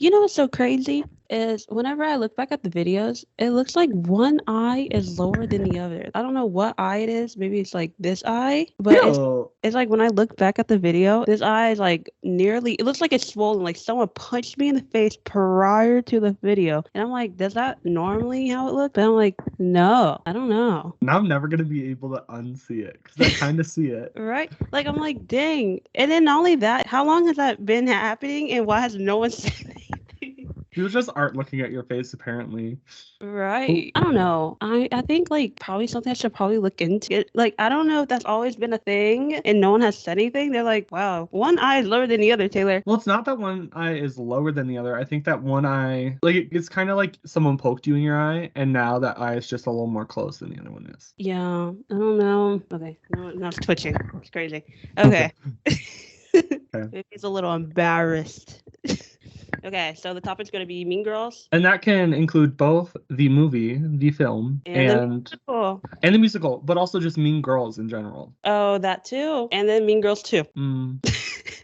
You know what's so crazy is whenever I look back at the videos, it looks like one eye is lower than the other. I don't know what eye it is. Maybe it's like this eye, but Ew. it's like when I look back at the video, this eye is like nearly. It looks like it's swollen. Like someone punched me in the face prior to the video, and I'm like, does that normally how it looks? But I'm like, no, I don't know. Now I'm never gonna be able to unsee it because I kind of see it. Right? Like I'm like, dang. And then not only that, how long has that been happening, and why has no one said anything? People just aren't looking at your face apparently. Right. I don't know. I think like probably something I should probably look into it. Like I don't know if that's always been a thing and no one has said anything. They're like, wow, one eye is lower than the other, Taylor. Well, it's not that one eye is lower than the other. I think that one eye, like it's kind of like someone poked you in your eye, and now that eye is just a little more close than the other one is. Yeah, I don't know. Okay, no, it's twitching. It's crazy. Okay. Maybe he's a little embarrassed. Okay, so the topic's going to be Mean Girls. And that can include both the movie, the film, and the musical, but also just Mean Girls in general. Oh, that too. And then Mean Girls 2.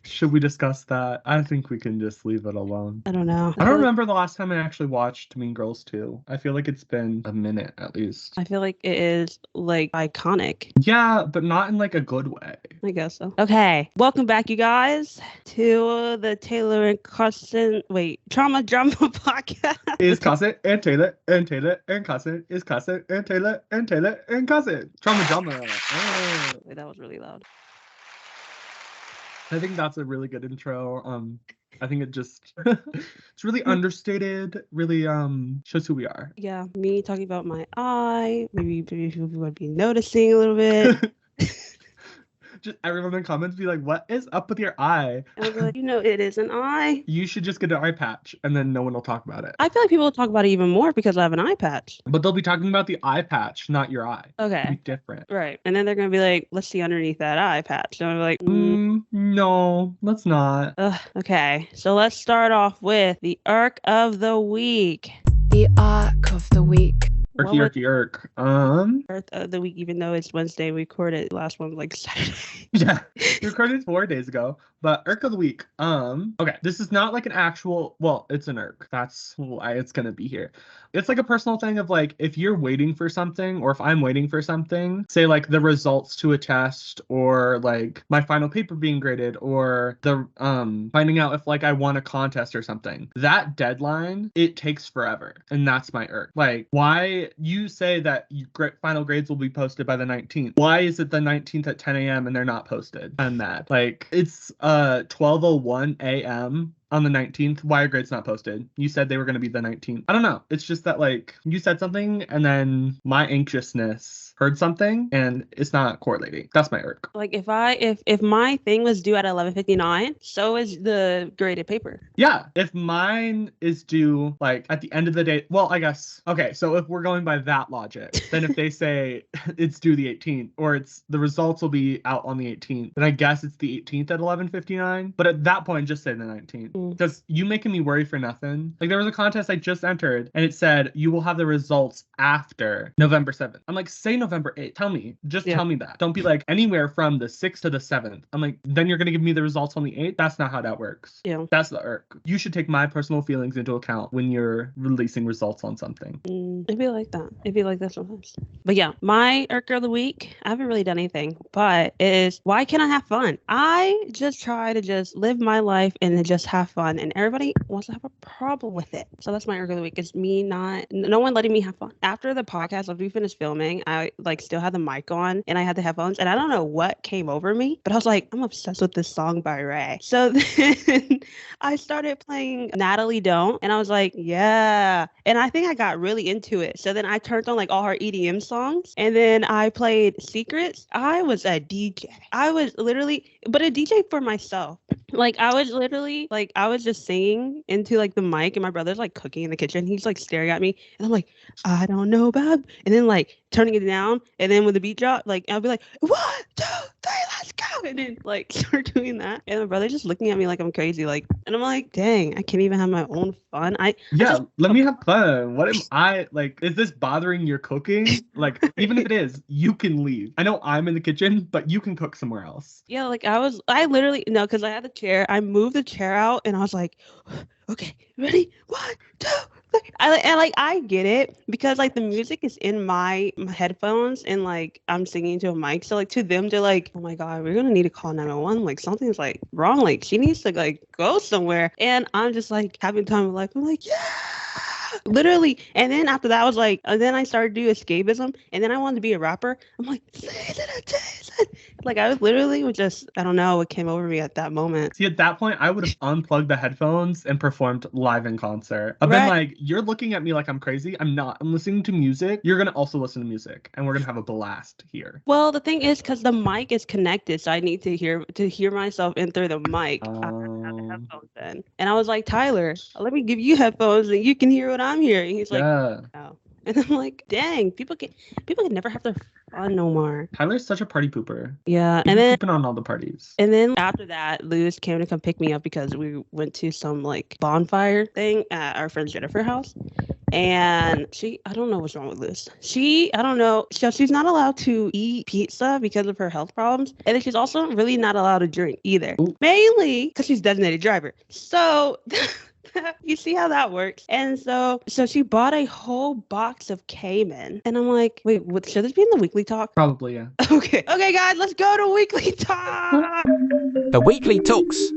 Should we discuss that? I think we can just leave it alone. I don't know. I don't remember the last time I actually watched Mean Girls 2. I feel like it's been a minute at least. I feel like it is like iconic. Yeah, but not in like a good way. I guess so. Okay. Welcome back, you guys, to the Taylor and Carson, Trauma Drama podcast. Is Carson and Taylor and Taylor and Carson. Is Carson and Taylor and Taylor and Carson. Trauma Drama. Oh. Wait, that was really loud. I think that's a really good intro. I think it just it's really understated, really shows who we are. Yeah, me talking about my eye. Maybe people would be noticing a little bit. Just everyone in the comments be like, what is up with your eye? And I'll be like, it is an eye. You should just get an eye patch and then no one will talk about it. I feel like people will talk about it even more because I have an eye patch. But they'll be talking about the eye patch, not your eye. Okay. It'll be different. Right. And then they're going to be like, let's see underneath that eye patch. And I'm like, no, let's not. Okay. So let's start off with the arc of the week. The arc of the week. Irk. Arc of the week, even though it's Wednesday, we recorded last one like Saturday. Yeah, we recorded 4 days ago. But Irk of the week. Okay, this is not like an actual. Well, it's an Irk. That's why it's gonna be here. It's like a personal thing of like if you're waiting for something, or if I'm waiting for something, say like the results to a test, or like my final paper being graded, or the finding out if like I won a contest or something. That deadline, it takes forever, and that's my Irk. Like, why you say that final grades will be posted by the 19th? Why is it the 19th at 10 a.m. and they're not posted? I'm mad. Like, it's 12:01 a.m. on the 19th. Why are grades not posted? You said they were going to be the 19th. I don't know. It's just that like you said something and then my anxiousness heard something and it's not correlating. That's my irk. Like if my thing was due at 11:59, so is the graded paper. Yeah, if mine is due like at the end of the day, well, I guess okay. So if we're going by that logic, then if they say it's due the 18th or it's the results will be out on the 18th, then I guess it's the 18th at 11:59. But at that point, just say the 19th. Because you making me worry for nothing. Like there was a contest I just entered and it said you will have the results after November 7th. I'm like, say November 8th. Tell me. Just tell me that. Don't be like anywhere from the 6th to the 7th. I'm like, then you're going to give me the results on the 8th? That's not how that works. Yeah. That's the irk. You should take my personal feelings into account when you're releasing results on something. It'd be like that. It'd be like that sometimes. But yeah, my irk of the week, I haven't really done anything, but is why can't I have fun? I just try to just live my life and just have fun, and everybody wants to have a problem with it. So that's my irk of the week. It's me no one letting me have fun. After the podcast, after we finished filming, I like still had the mic on and I had the headphones, and I don't know what came over me, but I was like, I'm obsessed with this song by Ray. So then I started playing Natalie Don't, and I was like, yeah. And I think I got really into it. So then I turned on like all her EDM songs, and then I played Secrets. I was a DJ. I was literally, but a DJ for myself. Like I was literally like I was just singing into like the mic, and my brother's like cooking in the kitchen. He's like staring at me, and I'm like, I don't know, Bob. And then like turning it down, and then when the beat drop, like I'll be like 1, 2, 3, let's go, and then like start doing that, and my brother just looking at me like I'm crazy, like, and I'm like, dang, I can't even have my own fun. I just let me have fun. What am I like? Is this bothering your cooking? Like, even if it is, you can leave. I know I'm in the kitchen, but you can cook somewhere else. Yeah, like I literally no, because I had the chair. I moved the chair out, and I was like, okay, ready, 1, 2, 3. I get it because like the music is in my headphones, and like I'm singing to a mic, so like to them they're like, oh my god, we're gonna need to call 911. Like something's like wrong. Like she needs to like go somewhere, and I'm just like having time of life. I'm like, yeah. Literally, and then after that I was like, and then I started to do escapism, and then I wanted to be a rapper. I'm like, Jason. Like I was literally just, I don't know what came over me at that moment. See, at that point, I would have unplugged the headphones and performed live in concert. I've been like, you're looking at me like I'm crazy. I'm not. I'm listening to music. You're gonna also listen to music, and we're gonna have a blast here. Well, the thing is, because the mic is connected, so I need to hear myself in through the mic. I have the headphones in, and I was like, Tyler, let me give you headphones, and you can hear what I'm hearing. He's like, oh. And I'm like, dang, people can never have their fun no more. Tyler's such a party pooper. Yeah, and then pooping on all the parties. And then after that, Luz came to come pick me up because we went to some like bonfire thing at our friend Jennifer's house. And I don't know what's wrong with Luz. I don't know. So she's not allowed to eat pizza because of her health problems. And then she's also really not allowed to drink either. Ooh. Mainly because she's designated driver. So you see how that works. And so she bought a whole box of Cayman. And I'm like, wait, should this be in the weekly talk? Probably, yeah. Okay, guys, let's go to weekly talk. The weekly talks.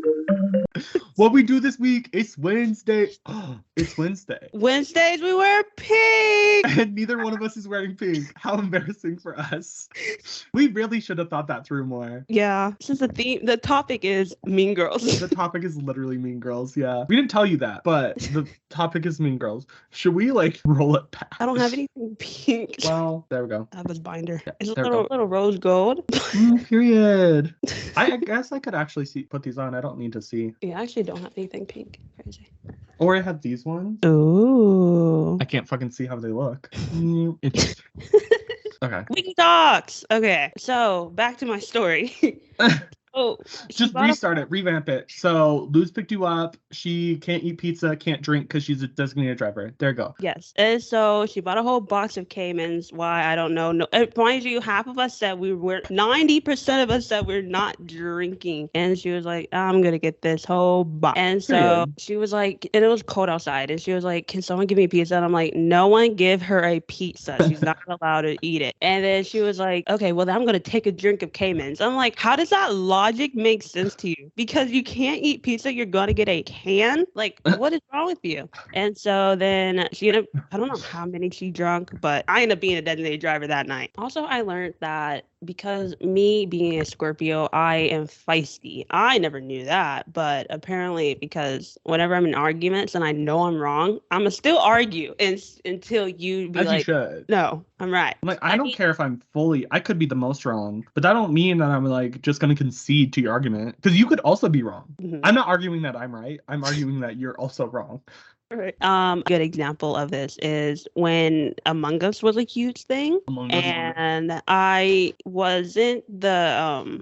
What we do this week, it's Wednesday. Oh, it's Wednesday. Wednesdays we wear pink. And neither one of us is wearing pink. How embarrassing for us. We really should have thought that through more. Yeah, since the topic is Mean Girls. The topic is literally Mean Girls, yeah. We didn't tell you that, but the topic is Mean Girls. Should we like roll it back? I don't have anything pink. Well, there we go. I have this binder. Yeah, it's a little rose gold. Period. I guess I could actually put these on. I don't need to see. Yeah, I actually don't have anything pink. Crazy. Or I have these ones. Ooh. I can't fucking see how they look. Interesting. Okay. Weekly talks. Okay, so back to my story. Oh, just restart it, revamp it. So Luz picked you up. She can't eat pizza, can't drink because she's a designated driver. There you go. Yes. And so she bought a whole box of Caymans. Why? I don't know. No, mind you, half of us said 90% of us said we're not drinking. And she was like, I'm going to get this whole box. And so she was like, and it was cold outside. And she was like, can someone give me pizza? And I'm like, no one give her a pizza. She's not allowed to eat it. And then she was like, okay, well, then I'm going to take a drink of Caymans. I'm like, how does that logic makes sense to you? Because you can't eat pizza, you're gonna get a can. Like, what is wrong with you? And so then she ended up, I don't know how many she drunk, but I ended up being a designated driver that night. Also, I learned that because me being a Scorpio, I am feisty. I never knew that, but apparently because whenever I'm in arguments and I know I'm wrong, I'm gonna still argue until you be like, you should. No, I'm right. Like, I don't care if I could be the most wrong, but that don't mean that I'm like just gonna concede to your argument, because you could also be wrong. Mm-hmm. I'm not arguing that I'm right. I'm arguing that you're also wrong. Right. Good example of this is when Among Us was a huge thing, and I wasn't the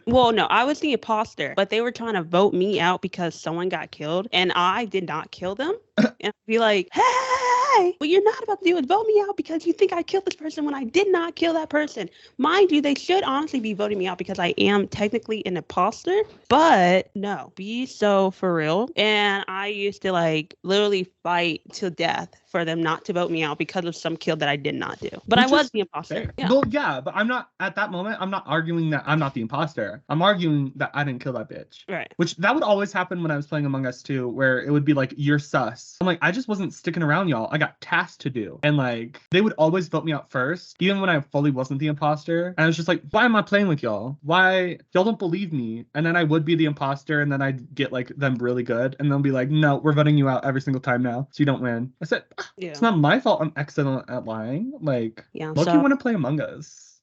I was the imposter, but they were trying to vote me out because someone got killed, and I did not kill them. And I'd be like, hey, what you're not about to do is vote me out because you think I killed this person when I did not kill that person. Mind you, they should honestly be voting me out because I am technically an imposter, but no, be so for real. And I used to like literally fight to death for them not to vote me out because of some kill that I did not do. But I was the imposter. Yeah. Well, yeah, but I'm not, at that moment, I'm not arguing that I'm not the imposter. I'm arguing that I didn't kill that bitch. Right. Which that would always happen when I was playing Among Us too, where it would be like, you're sus. I'm like, I just wasn't sticking around, y'all. I got tasks to do. And like, they would always vote me out first, even when I fully wasn't the imposter. And I was just like, why am I playing with y'all? Why? Y'all don't believe me. And then I would be the imposter, and then I'd get like them really good. And they'll be like, no, we're voting you out every single time now, so you don't win. I said, it's not my fault I'm excellent at lying. Like, Loki want to play Among Us.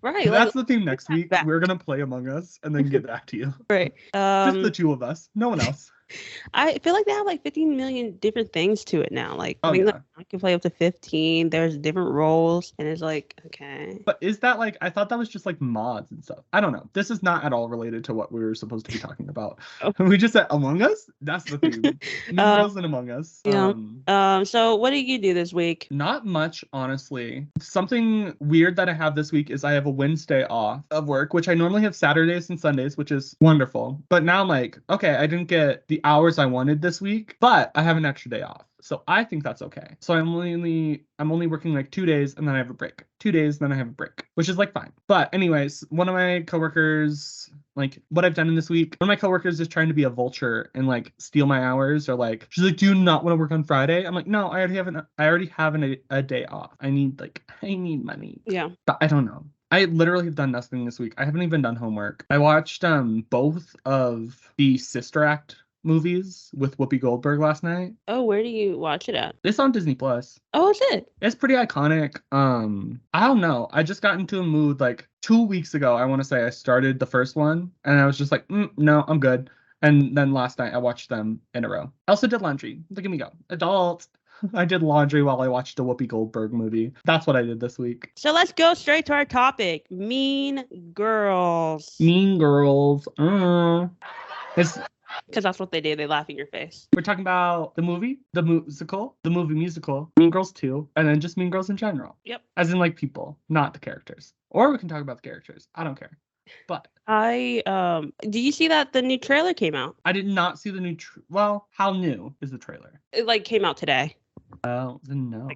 Right. That's the theme next week. We're going to play Among Us and then get back to you. Right. Just the two of us. No one else. I feel like they have like 15 million different things to it now. Like, I You can play up to 15. There's different roles, and it's like, okay. But is that like, I thought that was just like mods and stuff. I don't know. This is not at all related to what we were supposed to be talking about. Oh. We just said Among Us? That's the theme. Mean Girls and Among Us. Yeah. So what did you do this week? Not much, honestly. Something weird that I have this week is I have a Wednesday off of work, which I normally have Saturdays and Sundays, which is wonderful. But now I'm like, okay, I didn't get the hours I wanted this week, but I have an extra day off. So I think that's okay. So I'm only working like 2 days and then I have a break. 2 days, then I have a break, which is like fine. But anyways, one of my coworkers, like what I've done in this week, one of my coworkers is trying to be a vulture and like steal my hours, or like she's like, do you not want to work on Friday? I'm like, no, I already have a day off. I need money. Yeah. But I don't know. I literally have done nothing this week. I haven't even done homework. I watched both of the Sister Act movies with Whoopi Goldberg last night. Oh, where do you watch it at? It's on Disney Plus. Oh, is it? It's pretty iconic. I don't know. I just got into a mood like 2 weeks ago. I want to say I started the first one and I was just like, no, I'm good. And then last night I watched them in a row. I also did laundry. Look at me go. Adult. I did laundry while I watched a Whoopi Goldberg movie. That's what I did this week. So let's go straight to our topic. Mean Girls. Mean Girls. It's Because that's what they do. They laugh in your face. We're talking about the movie, the movie musical, Mean Girls 2, and then just Mean Girls in general. Yep. As in like people, not the characters. Or we can talk about the characters. I don't care. But do you see that the new trailer came out? I did not see the new well, how new is the trailer? It like came out today. Oh, then no.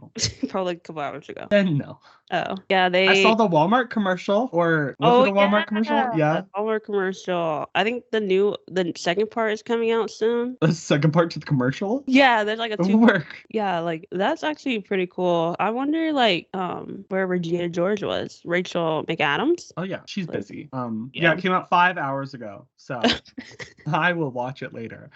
Probably a couple hours ago. Then no. Oh. Yeah, I saw the Walmart commercial, or was it a Walmart commercial? Yeah. Walmart commercial. I think the second part is coming out soon. The second part to the commercial? Yeah, there's like a two. Work. Yeah, like that's actually pretty cool. I wonder like where Regina George was. Rachel McAdams. Oh yeah, she's Like, busy. yeah. It came out 5 hours ago, so I will watch it later.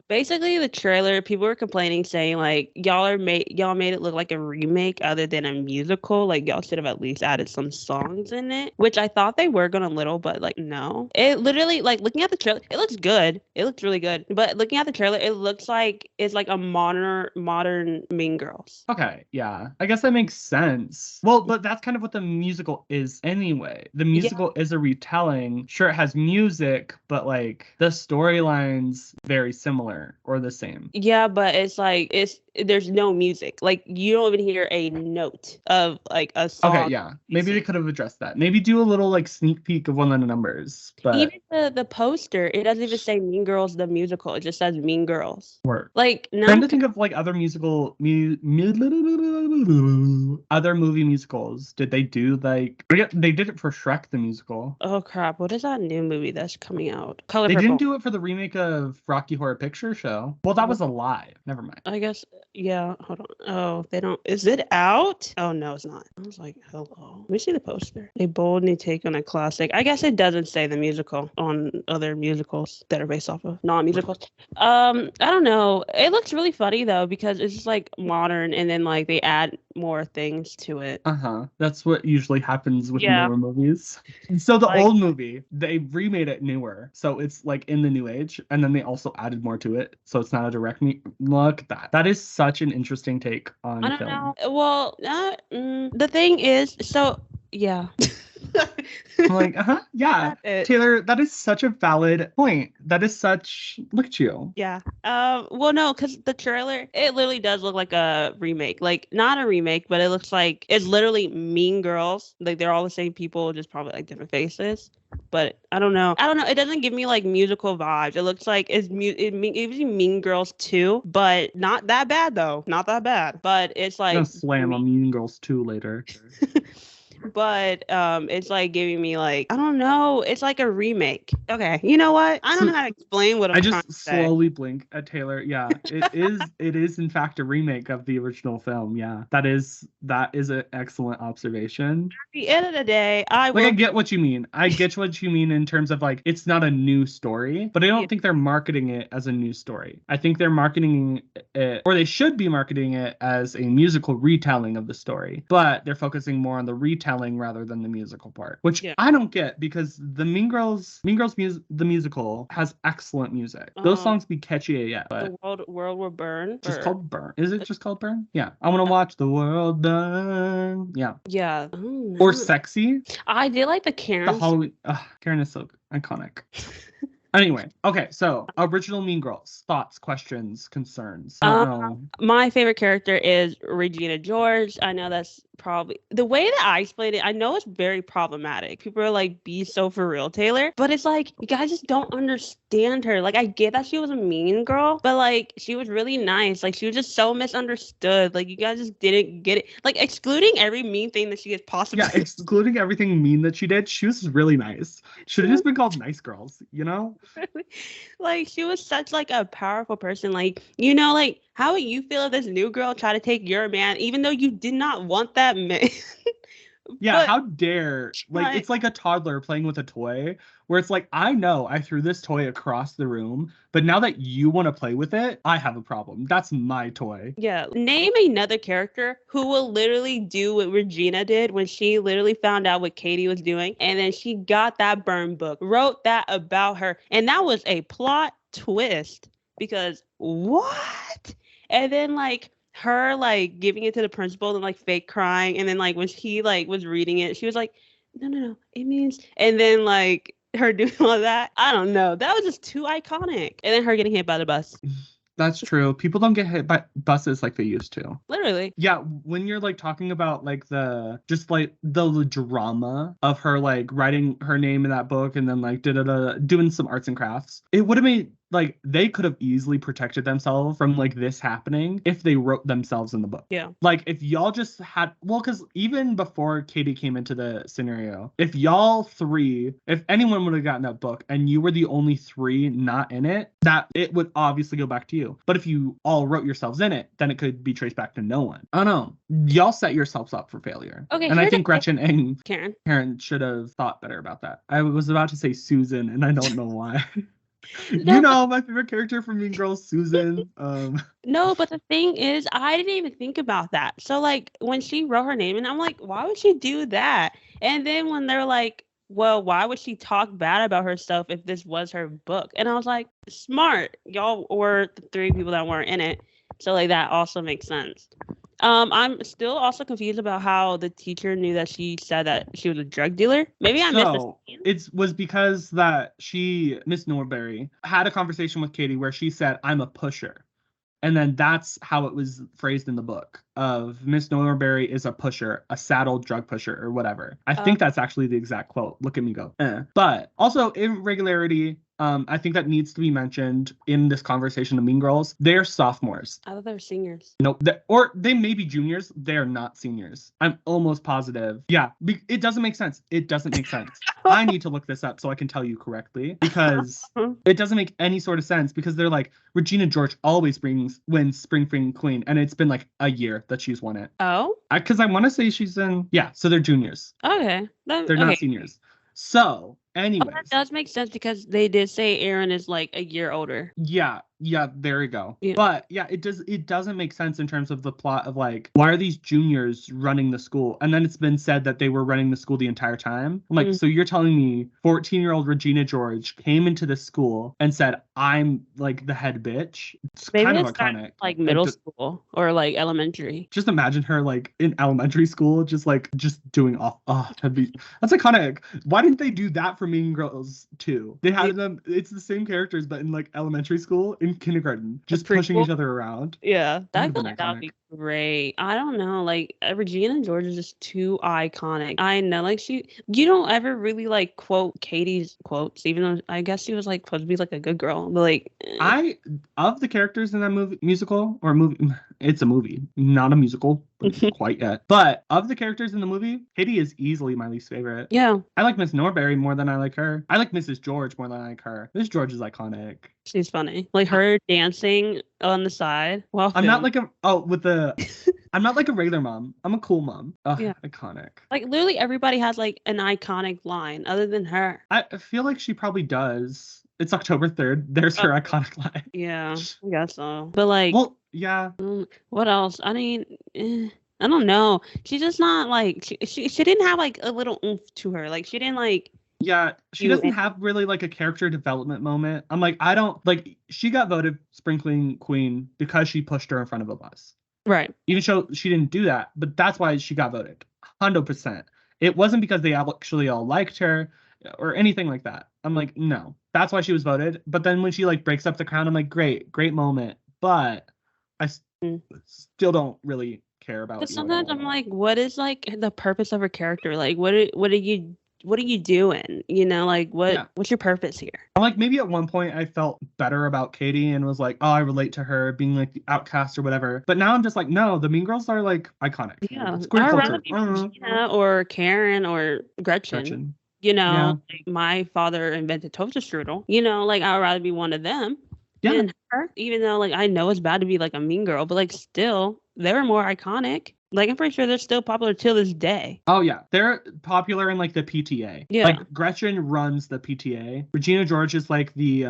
Basically the trailer, people were complaining saying like y'all made it look like a remake other than a musical. Like y'all should have at least added some songs in it, which I thought they were gonna little, but like no. It literally, like looking at the trailer, it looks good. It looks really good. But looking at the trailer, it looks like it's like a modern Mean Girls. Okay, yeah. I guess that makes sense. Well, but that's kind of what the musical is anyway. The musical is a retelling. Sure, it has music, but like the storylines very similar or the same. Yeah, but it's like there's no music. Like you don't even hear a note of like a song. Okay, yeah. Maybe they could have addressed that. Maybe do a little like sneak peek of one of the numbers. But even the poster, it doesn't even say Mean Girls the musical. It just says Mean Girls. Work. Like no. Trying to think of like other other movie musicals. Did they do like they did it for Shrek the musical? Oh crap! What is that new movie that's coming out? Color They Purple. didn't do it for the remake of Rocky Horror Picture Show. Well, that was alive. Never mind. I guess. Yeah. Hold on. Oh, they don't. Is it out? Oh no, it's not. I was like, hello. Let me see the poster. A bold new take on a classic. I guess it doesn't say the musical on other musicals that are based off of non-musicals. I don't know. It looks really funny though because it's just like modern, and then like they add more things to it. That's what usually happens with Yeah. newer movies. So the Like- old movie, they remade it newer, so it's like in the new age, and then they also added more to it, so it's not a direct look at that. That is such an interesting take on I don't film. know. Well, the thing is, so yeah. I'm like, yeah, That's it. Taylor, that is such a valid point. That is such. Look at you. Yeah. Well, no, because the trailer, it literally does look like a remake. Like, not a remake, but it looks like it's literally Mean Girls. Like, they're all the same people, just probably like different faces. But I don't know. It doesn't give me like musical vibes. It looks like it gives you Mean Girls 2, but not that bad though. Not that bad. But it's I'm like gonna slam on Mean Girls 2 later. but it's like giving me like, I don't know, it's like a remake. Okay, you know what, I don't know how to explain what I'm I trying just to say. slowly blink at Taylor. Yeah, it is in fact a remake of the original film. Yeah, that is an excellent observation. At the end of the day, I I get what you mean. I get what you mean in terms of like it's not a new story, but I don't think they're marketing it as a new story. I think they're marketing it, or they should be marketing it as a musical retelling of the story, but they're focusing more on the retelling storytelling rather than the musical part, which Yeah. I don't get because the Mean Girls the musical has excellent music. Those songs be catchy yet, but The world will burn. just called Burn. Is it just called Burn? Yeah. I want to watch the world burn. Yeah. Yeah. Or Sexy. I did like the Karen. The Halloween. Karen is so iconic. Anyway, okay, so original Mean Girls. Thoughts, questions, concerns. I don't know. My favorite character is Regina George. I know that's probably the way that I explained it. I know it's very problematic. People are like, be so for real, Taylor. But it's like, you guys just don't understand her. Like, I get that she was a mean girl, but like, she was really nice. Like, she was just so misunderstood. Like, you guys just didn't get it. Like, excluding every mean thing that she has possibly. Yeah, excluding everything mean that she did, she was really nice. Should have just been called Nice Girls, you know? Like, she was such like a powerful person. Like, you know, like, how would you feel if this new girl tried to take your man, even though you did not want that man? Yeah, how dare, like, it's like a toddler playing with a toy where it's like, I know I threw this toy across the room, but now that you want to play with it, I have a problem. That's my toy. Yeah. Name another character who will literally do what Regina did when she literally found out what Katie was doing, and then she got that burn book, wrote that about her, and that was a plot twist because what? And then like her like giving it to the principal and like fake crying, and then like when he like was reading it, she was like, no, it means, and then like her doing all that. I don't know. That was just too iconic. And then her getting hit by the bus. That's true. People don't get hit by buses like they used to. Literally. Yeah, when you're like talking about like the drama of her like writing her name in that book and then like doing some arts and crafts, it would have made like they could have easily protected themselves from like this happening if they wrote themselves in the book. Yeah. Like if y'all just had, well, because even before Katie came into the scenario, if anyone would have gotten that book and you were the only three not in it, that it would obviously go back to you. But if you all wrote yourselves in it, then it could be traced back to no one. I don't know. Y'all set yourselves up for failure. Okay. And I think Gretchen and Karen should have thought better about that. I was about to say Susan, and I don't know why. No, you know, my favorite character from Mean Girls, Susan. No, but the thing is, I didn't even think about that. So like when she wrote her name, and I'm like, why would she do that? And then when they're like, well, why would she talk bad about herself if this was her book? And I was like, smart. Y'all were the three people that weren't in it. So like that also makes sense. I'm still also confused about how the teacher knew that she said that she was a drug dealer. Maybe I missed the scene. It was because that Miss Norbury, had a conversation with Katie where she said, I'm a pusher. And then that's how it was phrased in the book of Miss Norbury is a pusher, a saddled drug pusher or whatever. I think that's actually the exact quote. Look at me go. But also irregularity. I think that needs to be mentioned in this conversation of Mean Girls. They're sophomores. I thought they were seniors. Nope. Or they may be juniors. They are not seniors. I'm almost positive. Yeah. It doesn't make sense. It doesn't make sense. I need to look this up so I can tell you correctly because it doesn't make any sort of sense because they're like, Regina George always wins Spring Fling Queen. And it's been like a year that she's won it. Oh? Because I want to say she's in. Yeah. So they're juniors. Okay. They're not seniors. So, anyways. That does make sense because they did say Aaron is like a year older. Yeah, there we go. Yeah. But yeah, it doesn't make sense in terms of the plot of like, why are these juniors running the school? And then it's been said that they were running the school the entire time. I'm like, so you're telling me 14-year-old Regina George came into this school and said, I'm like the head bitch? It's Maybe kind of it's iconic. Like middle school or like elementary. Just imagine her like in elementary school, just doing off. Oh, that's iconic. Why didn't they do that for Mean Girls too? They had them. It's the same characters, but in like elementary school, in kindergarten, just pushing each other around. Yeah, that would be great. I don't know, like Regina George is just too iconic. I know, like you don't ever really like quote Katie's quotes, even though I guess she was like supposed to be like a good girl, but like of the characters in that movie, it's a movie, not a musical. Quite yet. But of the characters in the movie, Katie is easily my least favorite. Yeah. I like Miss Norbury more than I like her. I like Mrs. George more than I like her. Miss George is iconic. She's funny. Like her dancing on the side. Well, I'm not like a regular mom. I'm a cool mom. Yeah. Iconic. Like literally everybody has like an iconic line other than her. I feel like she probably does. It's October 3rd. There's her iconic line. Yeah, I guess so. But like, well, yeah. What else? I mean, I don't know. She's just not like she didn't have like a little oomph to her. Like she didn't like Yeah, she do doesn't it. have really like a character development moment. I'm like, I don't like she got voted sprinkling queen because she pushed her in front of a bus. Right. Even though she didn't do that, but that's why she got voted. 100%. It wasn't because they actually all liked her or anything like that. I'm like, no. That's why she was voted. But then when she like breaks up the crown, I'm like, great moment. But I Mm. still don't really care about But you. sometimes I'm like, what is like the purpose of her character? Like, what are you doing? You know, like Yeah. what's your purpose here? I'm like, maybe at one point I felt better about Katie and was like, oh, I relate to her being like the outcast or whatever. But now I'm just like, no, the Mean Girls are like iconic. Yeah, It's queer I'd rather culture. be Regina or Karen or Gretchen. Gretchen. You know, Yeah. like my father invented toaster strudel. You know, like I'd rather be one of them Yeah. than her. Even though like I know it's bad to be like a mean girl, but like still, they were more iconic. Like I'm pretty sure they're still popular till this day. Oh yeah, they're popular in like the PTA. Yeah. Like Gretchen runs the PTA. Regina George is like the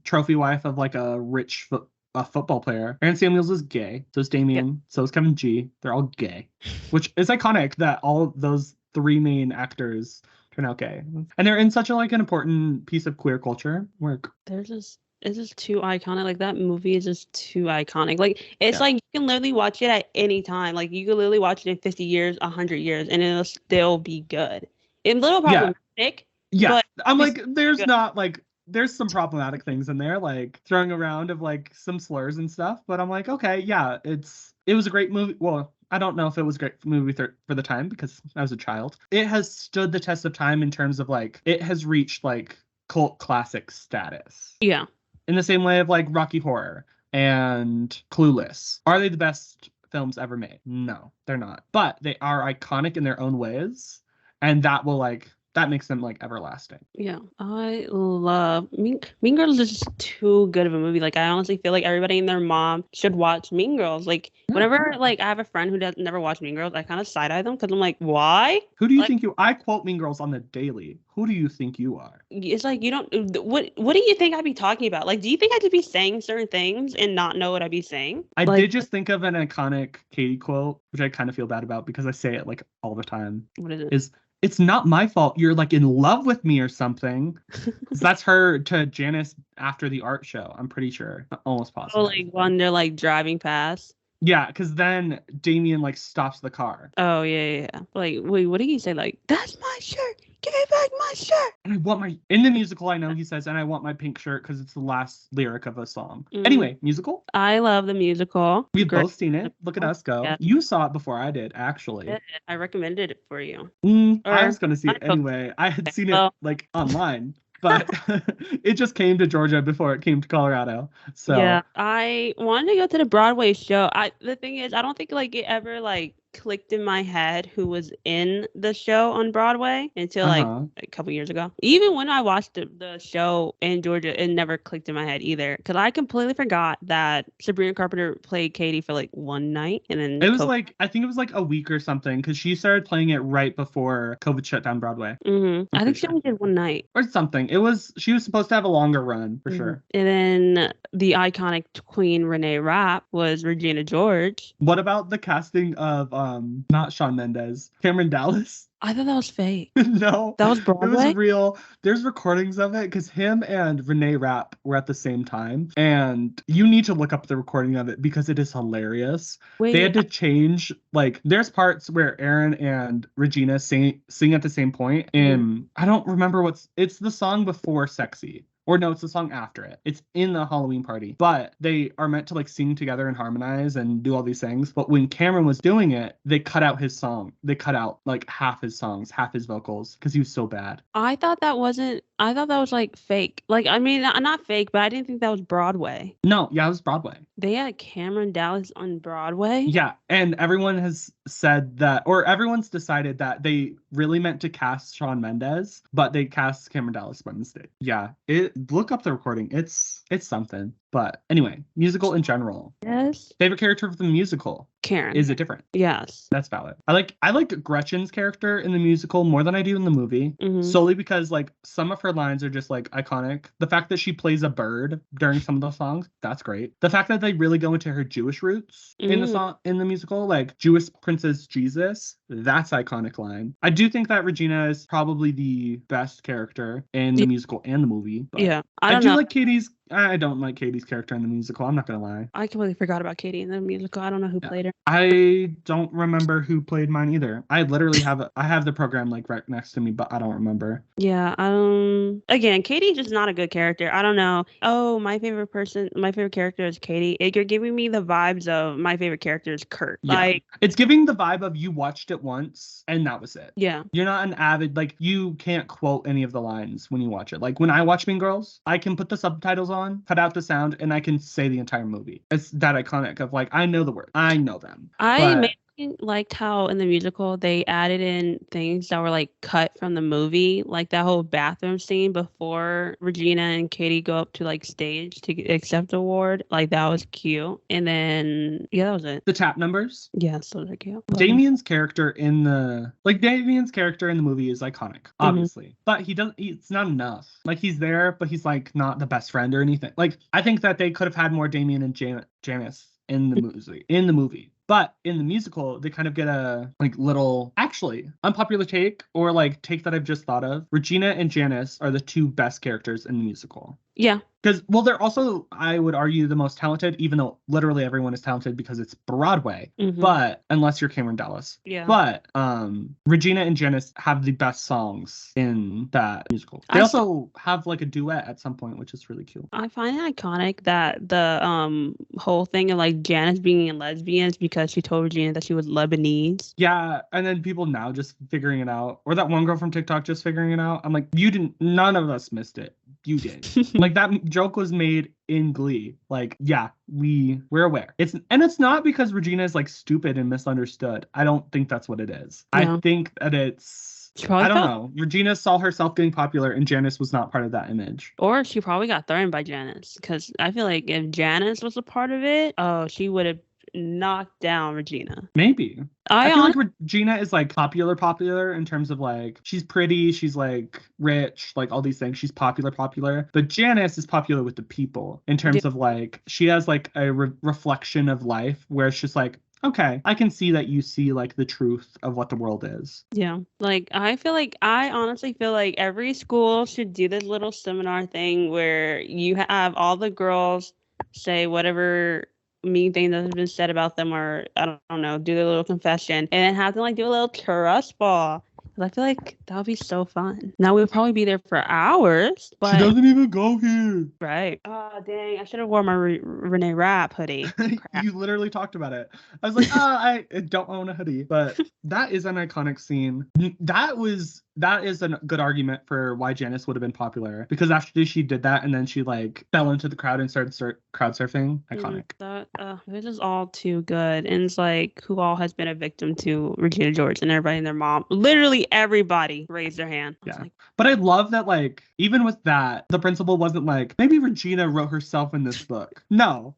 trophy wife of like a rich football player. Aaron Samuels is gay. So is Damien. So is Kevin G. They're all gay, which is iconic that all those three main actors turn out gay, and they're in such a like an important piece of queer culture. It's just too iconic. Like that movie is just too iconic. Like it's Yeah. like you can literally watch it at any time. Like you could literally watch it in 50 years, 100 years, and it'll still be good. It's a little problematic. Yeah, but I'm it's like, there's good. not like there's some problematic things in there, like throwing around of like some slurs and stuff. But I'm like, okay, yeah, it was a great movie. Well, I don't know if it was a great movie for the time because I was a child. It has stood the test of time in terms of like it has reached like cult classic status. Yeah. In the same way of like Rocky Horror and Clueless. Are they the best films ever made? No, they're not. But they are iconic in their own ways, and that makes them like everlasting. Yeah, I love Mean Girls is just too good of a movie. Like I honestly feel like everybody and their mom should watch Mean Girls. Like whenever like I have a friend who does never watch Mean Girls, I kind of side eye them because I'm like, why? Who do you Like, think you? I quote Mean Girls on the daily. Who do you think you are? it's like you don't. What do you think I'd be talking about? Like, do you think I'd be saying certain things and not know what I'd be saying? I Like, did just think of an iconic Katie quote, which I kind of feel bad about because I say it like all the time. What is it? It's not my fault you're like in love with me or something. That's her to Janice after the art show. I'm pretty sure. Almost positive. Oh, like when they're like driving past. Yeah, because then Damien like stops the car. Oh yeah. Like, wait, what did he say? Like, that's my shirt. Give me back my shirt. And I want my in the musical. I know he says, and I want my pink shirt because it's the last lyric of a song. Mm. Anyway, musical. I love the musical. We've Great. both seen it. Look at us go. Yeah. You saw it before I did, actually. I recommended it for you. I was gonna see it anyway. I had seen it like online, but it just came to Georgia before it came to Colorado. So yeah, I wanted to go to the Broadway show. The thing is, I don't think like it ever like clicked in my head who was in the show on Broadway until like a couple years ago. Even when I watched the show in Georgia, it never clicked in my head either because I completely forgot that Sabrina Carpenter played Katie for like one night and then it was like I think it was like a week or something because she started playing it right before COVID shut down Broadway. I think she only did one night or something. She was supposed to have a longer run for sure. And then the iconic Queen Renee Rapp was Regina George. What about the casting of not Shawn Mendes, Cameron Dallas? I thought that was fake. No, that was Broadway. It was real. There's recordings of it because him and Renee Rapp were at the same time, and you need to look up the recording of it because it is hilarious. They had to change like there's parts where Aaron and Regina sing at the same point, and I don't remember it's the song before "Sexy." Or no, it's the song after it. It's in the Halloween party. But they are meant to like sing together and harmonize and do all these things. But when Cameron was doing it, they cut out his song. They cut out like half his songs, half his vocals because he was so bad. I thought that was like fake. Like, I mean, not fake, but I didn't think that was Broadway. No, yeah, it was Broadway. They had Cameron Dallas on Broadway? Yeah, and everyone has said that, or everyone's decided that they really meant to cast Shawn Mendes, but they cast Cameron Dallas by mistake. Yeah, look up the recording. It's something. But anyway, musical in general. Yes. Favorite character of the musical? Karen. Is it different? Yes. That's valid. I like Gretchen's character in the musical more than I do in the movie. Mhm. Solely because like some of her lines are just like iconic. The fact that she plays a bird during some of the songs, that's great. The fact that they really go into her Jewish roots in the song, in the musical, like Jewish Princess Jesus, that's iconic line. I do think that Regina is probably the best character in the musical and the movie. But Yeah. I don't do know. like Katie's. I don't like Katie's character in the musical. I'm not gonna lie. I completely forgot about Katie in the musical. I don't know who played her. I don't remember who played mine either. I literally have the program like right next to me, but I don't remember. Yeah. Again, Katie's just not a good character. I don't know. Oh, my favorite character is Katie. You're giving me the vibes of my favorite character is Kurt. Yeah. Like, it's giving the vibe of you watched it once and that was it. yeah. You're not an avid, like you can't quote any of the lines when you watch it. Like when I watch Mean Girls, I can put the subtitles on, cut out the sound, and I can say the entire movie. It's that iconic of like, I know the words. I know them. I liked how in the musical they added in things that were like cut from the movie, like that whole bathroom scene before Regina and Katie go up to like stage to accept the award. Like that was cute. And then that was it. The tap numbers. Yes, those are cute. Damien's character in the movie is iconic, obviously, but it's not enough. Like he's there, but he's like not the best friend or anything. Like I think that they could have had more Damien and Janice in the movie. But in the musical, they kind of get a like little, actually, unpopular take or like take that I've just thought of. Regina and Janice are the two best characters in the musical. Yeah. Because, well, they're also, I would argue, the most talented, even though literally everyone is talented because it's Broadway. Mhm. But, unless you're Cameron Dallas. Yeah. But, Regina and Janice have the best songs in that musical. They also have, like, a duet at some point, which is really cute. I find it iconic that the whole thing of, like, Janice being a lesbian is because she told Regina that she was Lebanese. Yeah, and then people now just figuring it out. Or that one girl from TikTok just figuring it out. I'm like, none of us missed it. You did. Like that joke was made in Glee. Like, yeah, we're aware. It's not because Regina is like stupid and misunderstood. I don't think that's what it is. Yeah. I think that I don't know. Regina saw herself getting popular and Janice was not part of that image. Or she probably got thrown by Janice. Because I feel like if Janice was a part of it, she would have knocked down Regina. Maybe. I feel like Regina is like popular in terms of like she's pretty, she's like rich, like all these things. She's popular. But Janice is popular with the people in terms of like she has like a reflection of life where it's just like, okay, I can see that you see like the truth of what the world is. Yeah. Like I honestly feel like every school should do this little seminar thing where you have all the girls say whatever mean thing that has been said about them, or I don't know, do their little confession, and then have them like do a little trust ball. I feel like that would be so fun. Now we'll probably be there for hours, but she doesn't even go here. Right. Oh dang! I should have worn my Renee Rapp hoodie. You literally talked about it. I was like, I don't own a hoodie, but that is an iconic scene. That is a good argument for why Janice would have been popular, because after she did that and then she like fell into the crowd and started crowd surfing. Iconic. This is all too good. And it's like who all has been a victim to Regina George, and everybody and their mom. Literally everybody raised their hand. Yeah. But I love that like even with that, the principal wasn't like, maybe Regina wrote herself in this book. No.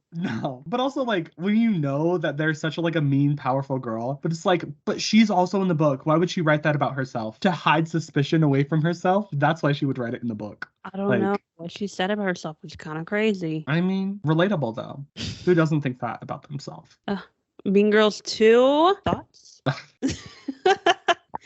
But also like when you know that there's such a mean, powerful girl, but it's like, but she's also in the book. Why would she write that about herself? To hide suspicion away from herself? That's why she would write it in the book. I don't know. What she said about herself was kind of crazy. I mean, relatable though. Who doesn't think that about themselves? Mean Girls 2? Thoughts?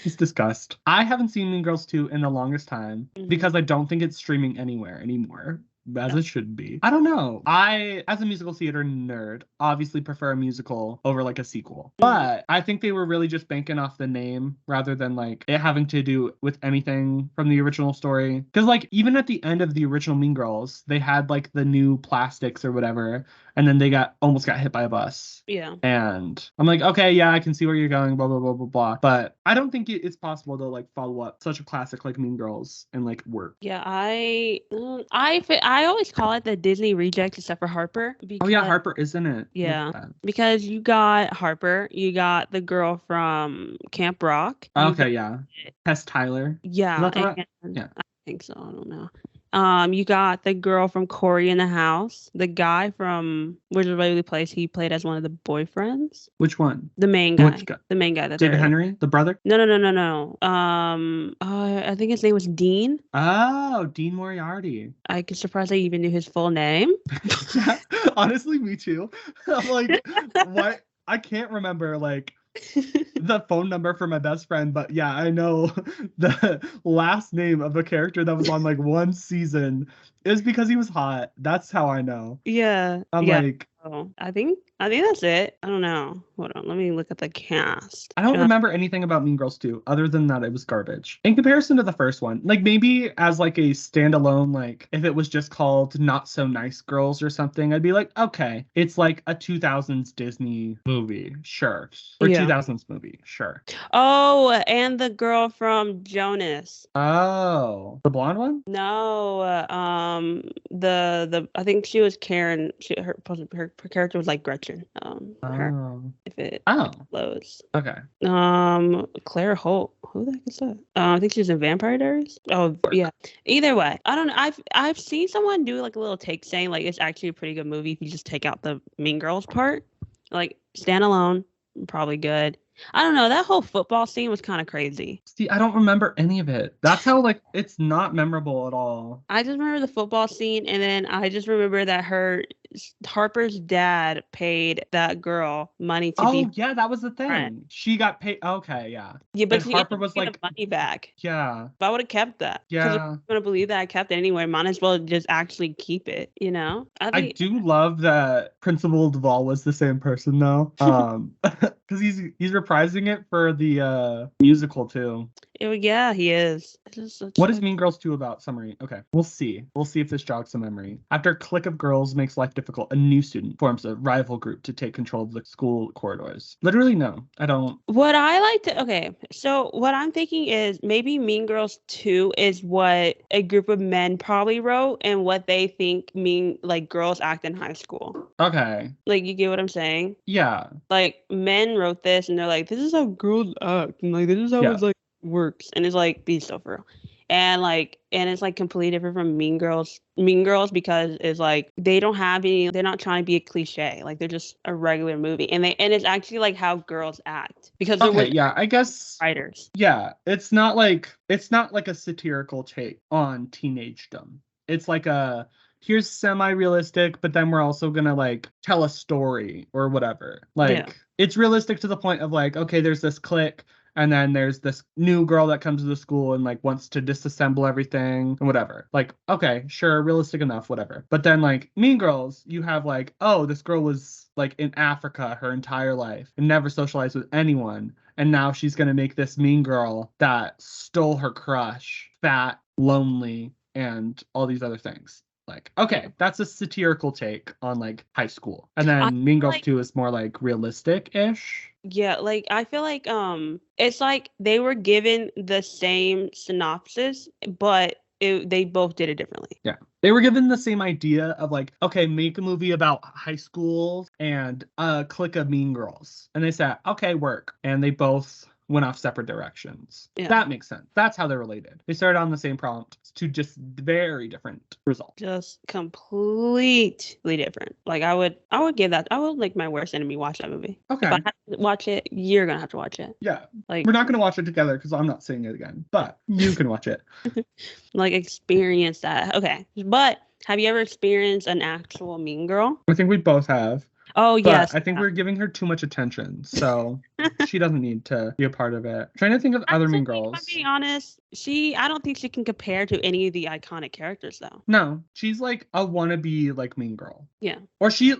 It's disgust. I haven't seen Mean Girls 2 in the longest time because I don't think it's streaming anywhere anymore. As it should be. I don't know. I, as a musical theater nerd, obviously prefer a musical over like a sequel. But I think they were really just banking off the name rather than like it having to do with anything from the original story. Because like even at the end of the original Mean Girls, they had like the new plastics or whatever, and then they almost got hit by a bus. Yeah. And I'm like, okay, yeah, I can see where you're going, blah, blah, blah, blah, blah. But I don't think it's possible to like follow up such a classic like Mean Girls and like work. Yeah, I always call it the Disney reject except for Harper. Because, Harper, isn't it? Yeah, because you got Harper, you got the girl from Camp Rock. Okay, yeah. Tess Tyler. Yeah, Yeah. I think so. I don't know. You got the girl from Corey in the House, the guy from Wizard of Waverly Place. He played as one of the boyfriends. Which one? The main guy. Which guy? The main guy. David Henry, the brother? No. I think his name was Dean. Oh, Dean Moriarty. I was surprised I even knew his full name. Honestly, me too. I'm like, what? I can't remember like the phone number for my best friend, but yeah, I know the last name of a character that was on like one season is because he was hot. That's how I know. Yeah. I'm yeah. like, Oh, I think that's it. I don't know. Hold on, let me look at the cast. I don't remember anything about Mean Girls 2 other than that it was garbage. In comparison to the first one, like maybe as like a standalone, like if it was just called Not So Nice Girls or something, I'd be like, okay, it's like a 2000s Disney movie, sure. Or 2000s movie, sure. Oh, and the girl from Jonas. Oh, the blonde one? No, the I think she was Karen. Her character was like Gretchen. If it flows. Okay. Claire Holt. Who the heck is that? I think she's in Vampire Diaries. Oh yeah. Either way, I don't know. I've seen someone do like a little take saying like it's actually a pretty good movie if you just take out the Mean Girls part. Like standalone, probably good. I don't know. That whole football scene was kind of crazy. See, I don't remember any of it. That's how, like, it's not memorable at all. I just remember the football scene, and then I just remember that Harper's dad paid that girl money to be. Oh, yeah, that was the thing. Friend. She got paid. Okay, yeah. Yeah, but Harper was like, the money back. Yeah. But I would have kept that. Yeah. Because if I'm going to believe that I kept it anyway, might as well just actually keep it, you know? I do love that Principal Duvall was the same person, though. Because he's reprising it for the musical, too. Yeah, he is. What is Mean Girls 2 about? Summary. Okay, we'll see. We'll see if this jogs the memory. After a clique of girls makes life difficult, a new student forms a rival group to take control of the school corridors. Literally, no. I don't. So what I'm thinking is maybe Mean Girls 2 is what a group of men probably wrote and what they think girls act in high school. Okay. Like, you get what I'm saying? Yeah. Like, men wrote this and they're like, this is how girls act. And like, this is how it's like works. And it's like, be so for real. And it's like completely different from Mean Girls because it's like they're not trying to be a cliche. Like they're just a regular movie. And it's actually like how girls act. Because I guess writers. Yeah. It's not like a satirical take on teenagedom. It's like here's semi-realistic, but then we're also gonna like tell a story or whatever. It's realistic to the point of like, okay, there's this clique. And then there's this new girl that comes to the school and like wants to disassemble everything and whatever. Like, okay, sure, realistic enough, whatever. But then like Mean Girls, you have like, oh, this girl was like in Africa her entire life and never socialized with anyone. And now she's going to make this mean girl that stole her crush, fat, lonely, and all these other things. Like, okay, that's a satirical take on like high school. And then Mean Girls 2 is more like realistic-ish. Yeah, like I feel like it's like they were given the same synopsis, but they both did it differently. Yeah. They were given the same idea of like, okay, make a movie about high school and a clique of mean girls. And they said, okay, work. And they both went off separate directions. Yeah. That makes sense. That's how they're related. They started on the same prompt to just very different results. Just completely different. Like I would like my worst enemy watch that movie. Okay. If I have to watch it, you're gonna have to watch it. Yeah. Like we're not gonna watch it together because I'm not seeing it again. But you can watch it. Like experience that. Okay. But have you ever experienced an actual mean girl? I think we both have. Oh, yes. I think we're giving her too much attention, so she doesn't need to be a part of it. I'm trying to think of other mean girls. I'm being honest, I don't think she can compare to any of the iconic characters, though. No, she's like a wannabe like mean girl. Yeah. Or she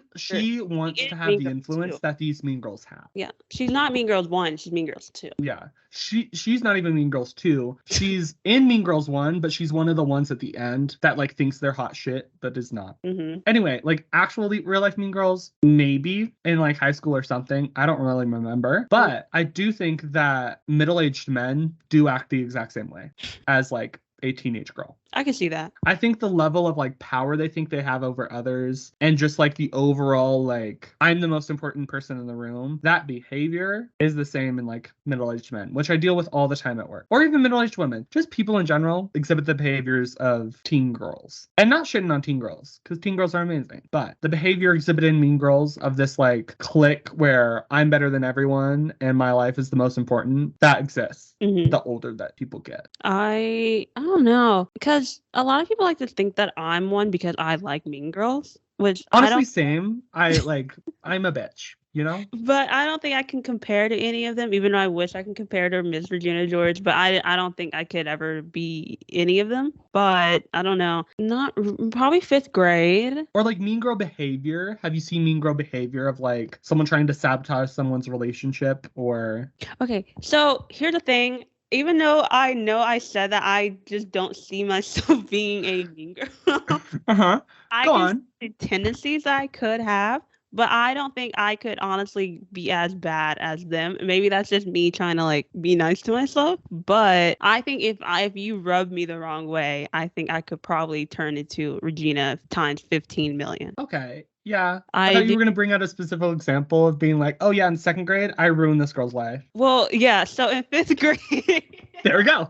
wants to have the influence that these mean girls have. Yeah. She's not Mean Girls 1, she's Mean Girls 2. Yeah. She's not even Mean Girls 2. She's in Mean Girls 1, but she's one of the ones at the end that like thinks they're hot shit, but is not. Mm-hmm. Anyway, like actually real life Mean Girls, maybe in like high school or something. I don't really remember. But I do think that middle-aged men do act the exact same way as like a teenage girl. I can see that. I think the level of like power they think they have over others and just like the overall like I'm the most important person in the room, that behavior is the same in like middle-aged men, which I deal with all the time at work. Or even middle-aged women. Just people in general exhibit the behaviors of teen girls. And not shitting on teen girls, because teen girls are amazing. But the behavior exhibited in Mean Girls of this like clique where I'm better than everyone and my life is the most important, that exists. Mhm. The older that people get. I don't know, because a lot of people like to think that I'm one because I like Mean Girls, which I Honestly, don't. same. I'm a bitch, you know? But I don't think I can compare to any of them, even though I wish I can compare to Miss Regina George. But I don't think I could ever be any of them. But I don't know. Not probably fifth grade. Or like mean girl behavior. Have you seen mean girl behavior of like someone trying to sabotage someone's relationship or Okay, so here's the thing. Even though I know I said that, I just don't see myself being a mean girl. uh-huh. I Go can on. see the tendencies I could have, but I don't think I could honestly be as bad as them. Maybe that's just me trying to like be nice to myself. But I think if you rub me the wrong way, I think I could probably turn into Regina times 15 million. Okay. Yeah. I I thought you do. were gonna bring out a specific example of being like, oh yeah, in second grade, I ruined this girl's life. Well, yeah. So in fifth grade. There we go.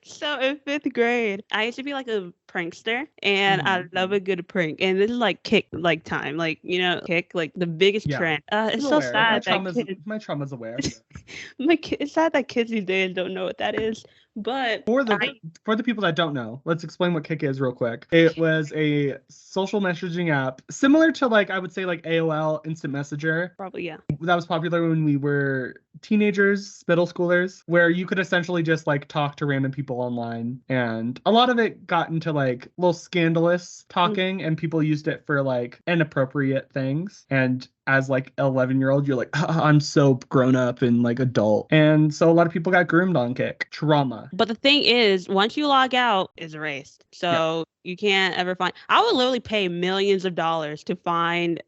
So in fifth grade, I used to be like a prankster, and I love a good prank. And this is like kick like time, like kick like the biggest Yeah. trend. It's I'm so aware. sad that My trauma's aware. it's sad that kids these days don't know what that is. But For the people that don't know, let's explain what Kik is real quick. It was a social messaging app similar to like I would say like AOL Instant Messenger. Probably, yeah. That was popular when we were teenagers, middle schoolers, where you could essentially just like talk to random people online. And a lot of it got into like little scandalous talking, and people used it for like inappropriate things. And as like 11-year-old, you're like, I'm so grown up and like adult. And so a lot of people got groomed on Kik. Trauma. But the thing is, once you log out, it's erased. So you can't ever find. I would literally pay millions of dollars to find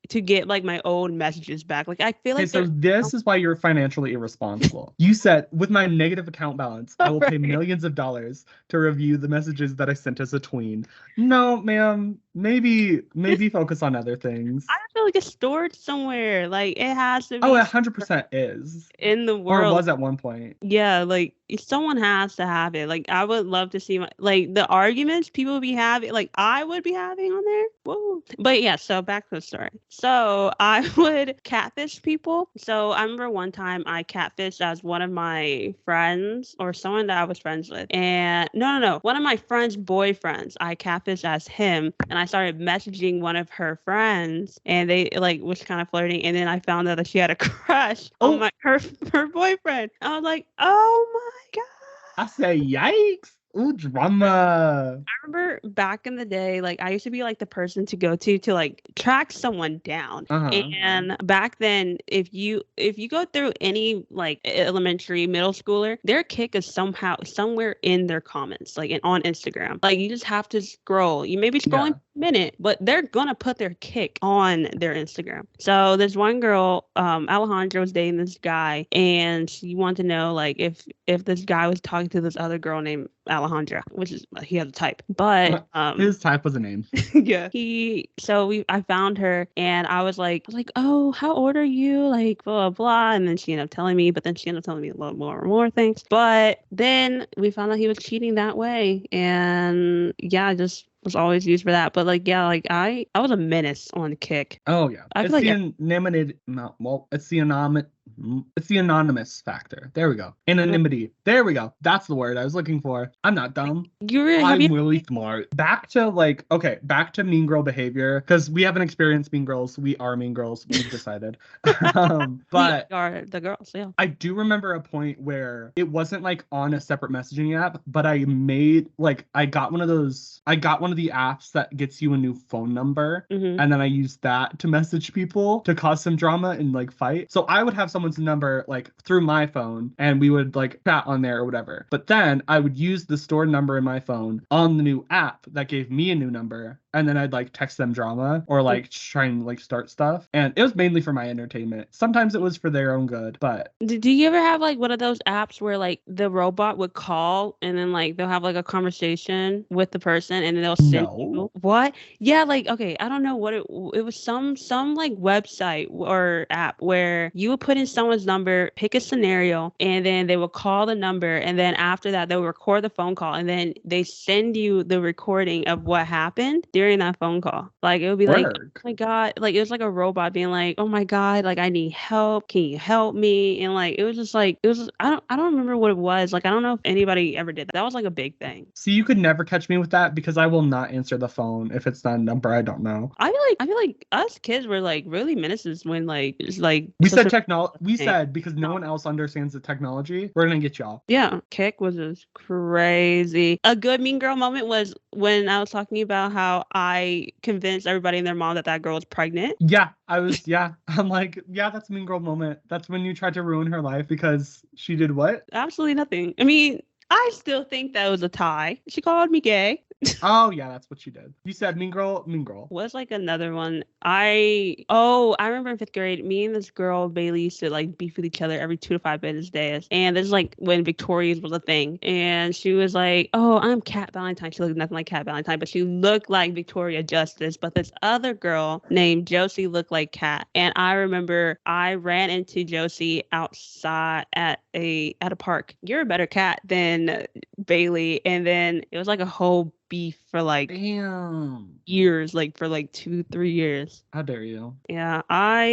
to get like my old messages back. Like I feel like so this is why you're financially irresponsible. You said with my negative account balance, I will pay millions of dollars to review the messages that I sent as a tween. No, ma'am. Maybe focus on other things. I feel like it's stored somewhere. Like it has to be. Oh, 100% is in the or world. it was at one point. Yeah, like someone has to have it. Like I would love to see the arguments people be having, like I would be having on there. Whoa. But yeah, so back to the story. So I would catfish people. So I remember one time I catfished as one of my friends or someone that I was friends with. And no. One of my friend's boyfriends, I catfished as him. And I started messaging one of her friends, and they like was kind of flirting. And then I found out that she had a crush on her boyfriend. I was like, oh my God. I say, yikes. Ooh, drama. I remember back in the day, like I used to be like the person to go to like track someone down. And back then, if you go through any like elementary, middle schooler, their kick is somehow somewhere in their comments, like on Instagram. Like you just have to scroll. You may be scrolling a minute, but they're gonna put their kick on their Instagram. So there's one girl, Alejandra was dating this guy, and she wanted to know like if this guy was talking to this other girl named Alejandra, which is he has a type, but his type was a name. Yeah. I found her, and I was like, oh, how old are you? Like blah blah. And then she ended up telling me, but then she ended up telling me a lot more things. But then we found out he was cheating that way, and yeah, I just was always used for that. But like yeah, like I was a menace on the Kik. Oh yeah. I It's feel it's the anonymous factor. There we go. Anonymity. There we go. That's the word I was looking for. I'm not dumb. I'm really smart. Back to mean girl behavior, because we haven't experienced mean girls. We are mean girls. We've decided. But we are the girls, yeah. I do remember a point where it wasn't like on a separate messaging app, but I made like I got one of the apps that gets you a new phone number, and then I used that to message people to cause some drama and like fight. So I would have someone someone's number like through my phone and we would like chat on there or whatever. But then I would use the stored number in my phone on the new app that gave me a new number. And then I'd like text them drama or like try and like start stuff. And it was mainly for my entertainment. Sometimes it was for their own good, but Do you ever have like one of those apps where like the robot would call and then like they'll have like a conversation with the person and then they'll send you what? Yeah, like okay, I don't know what it was some like website or app where you would put in someone's number, pick a scenario, and then they will call the number, and then after that they'll record the phone call, and then they send you the recording of what happened during that phone call. Like it would be like, oh my god, like it was like a robot being like, oh my god, like I need help, can you help me? And like it was just I don't remember what it was. Like I don't know if anybody ever did that. That was like a big thing. See, you could never catch me with that because I will not answer the phone if it's not a number I don't know. I feel like us kids were like really menaces when like it's like we said technology. We said because no one else understands the technology, we're gonna get y'all. Yeah, Kick was just crazy. A good mean girl moment was when I was talking about how I convinced everybody and their mom that girl was pregnant. Yeah, I'm like, yeah, that's a mean girl moment. That's when you tried to ruin her life because she did what? Absolutely nothing. I mean, I still think that was a tie. She called me gay. Oh yeah, that's what she did. You said mean girl. Was like another one. I remember in 5th grade, me and this girl Bailey used to like beef with each other every 2 to 5 business days. And this is like when Victoria's was a thing. And she was like, oh, I'm Kat Valentine. She looked nothing like Kat Valentine, but she looked like Victoria Justice. But this other girl named Josie looked like Kat. And I remember I ran into Josie outside at a park. You're a better cat than Bailey. And then it was like a whole beef for like years, like for like 2-3 years. How dare you? Yeah,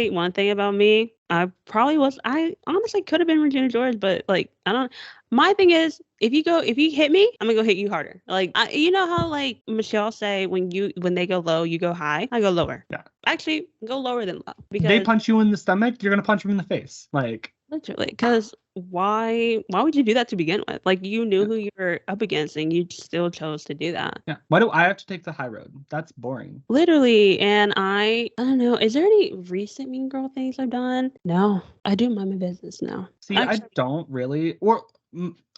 one thing about me, I honestly could have been Regina George, but like I don't. My thing is, if you hit me, I'm gonna go hit you harder. Like you know how like Michelle say when they go low, you go high. I go lower. Yeah. Actually, go lower than low because they punch you in the stomach, you're gonna punch them in the face, like literally. Because why would you do that to begin with? Like you knew who you were up against and you still chose to do that. Yeah. Why do I have to take the high road? That's boring. Literally. And I don't know. Is there any recent mean girl things I've done? No, I do mind my business now. See, I don't really.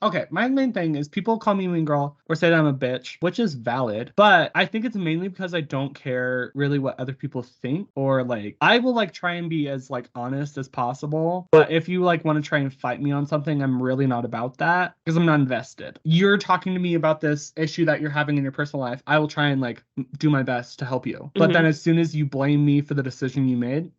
Okay, my main thing is people call me mean girl or say that I'm a bitch, which is valid, but I think it's mainly because I don't care really what other people think, or like I will like try and be as like honest as possible, but if you like want to try and fight me on something, I'm really not about that because I'm not invested. You're talking to me about this issue that you're having in your personal life, I will try and like do my best to help you. But then as soon as you blame me for the decision you made,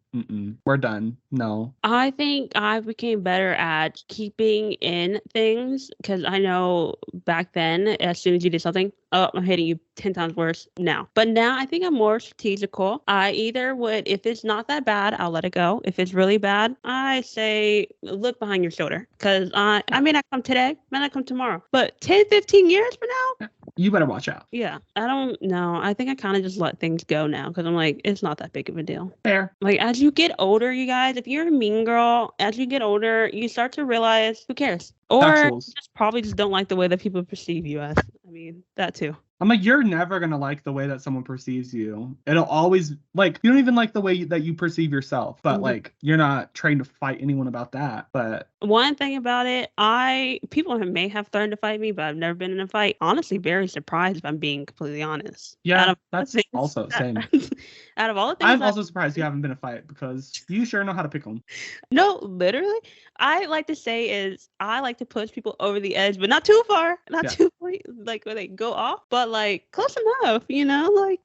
we're done. No. I think I became better at keeping in things because I know back then, as soon as you did something, oh, I'm hitting you 10 times worse now. But now I think I'm more strategical. I either would, if it's not that bad, I'll let it go. If it's really bad, I say, look behind your shoulder. Because I may not come today, may not come tomorrow. But 10, 15 years from now, you better watch out. Yeah, I don't know. I think I kind of just let things go now because I'm like, it's not that big of a deal. Fair. Like, as you get older, you guys, if you're a mean girl, as you get older, you start to realize who cares. Or just probably just don't like the way that people perceive you as. I mean, that too. I'm like, you're never going to like the way that someone perceives you. It'll always, like, you don't even like the way that you perceive yourself. But, like, you're not trying to fight anyone about that. But one thing about it, people may have threatened to fight me, but I've never been in a fight. Honestly, very surprised if I'm being completely honest. Yeah, that's also same. Out of all the things, I'm also surprised you haven't been in a fight because you sure know how to pick them. No, literally. I like to say is I like to push people over the edge, but not too far, too far, like where they go off, but like close enough, you know, like.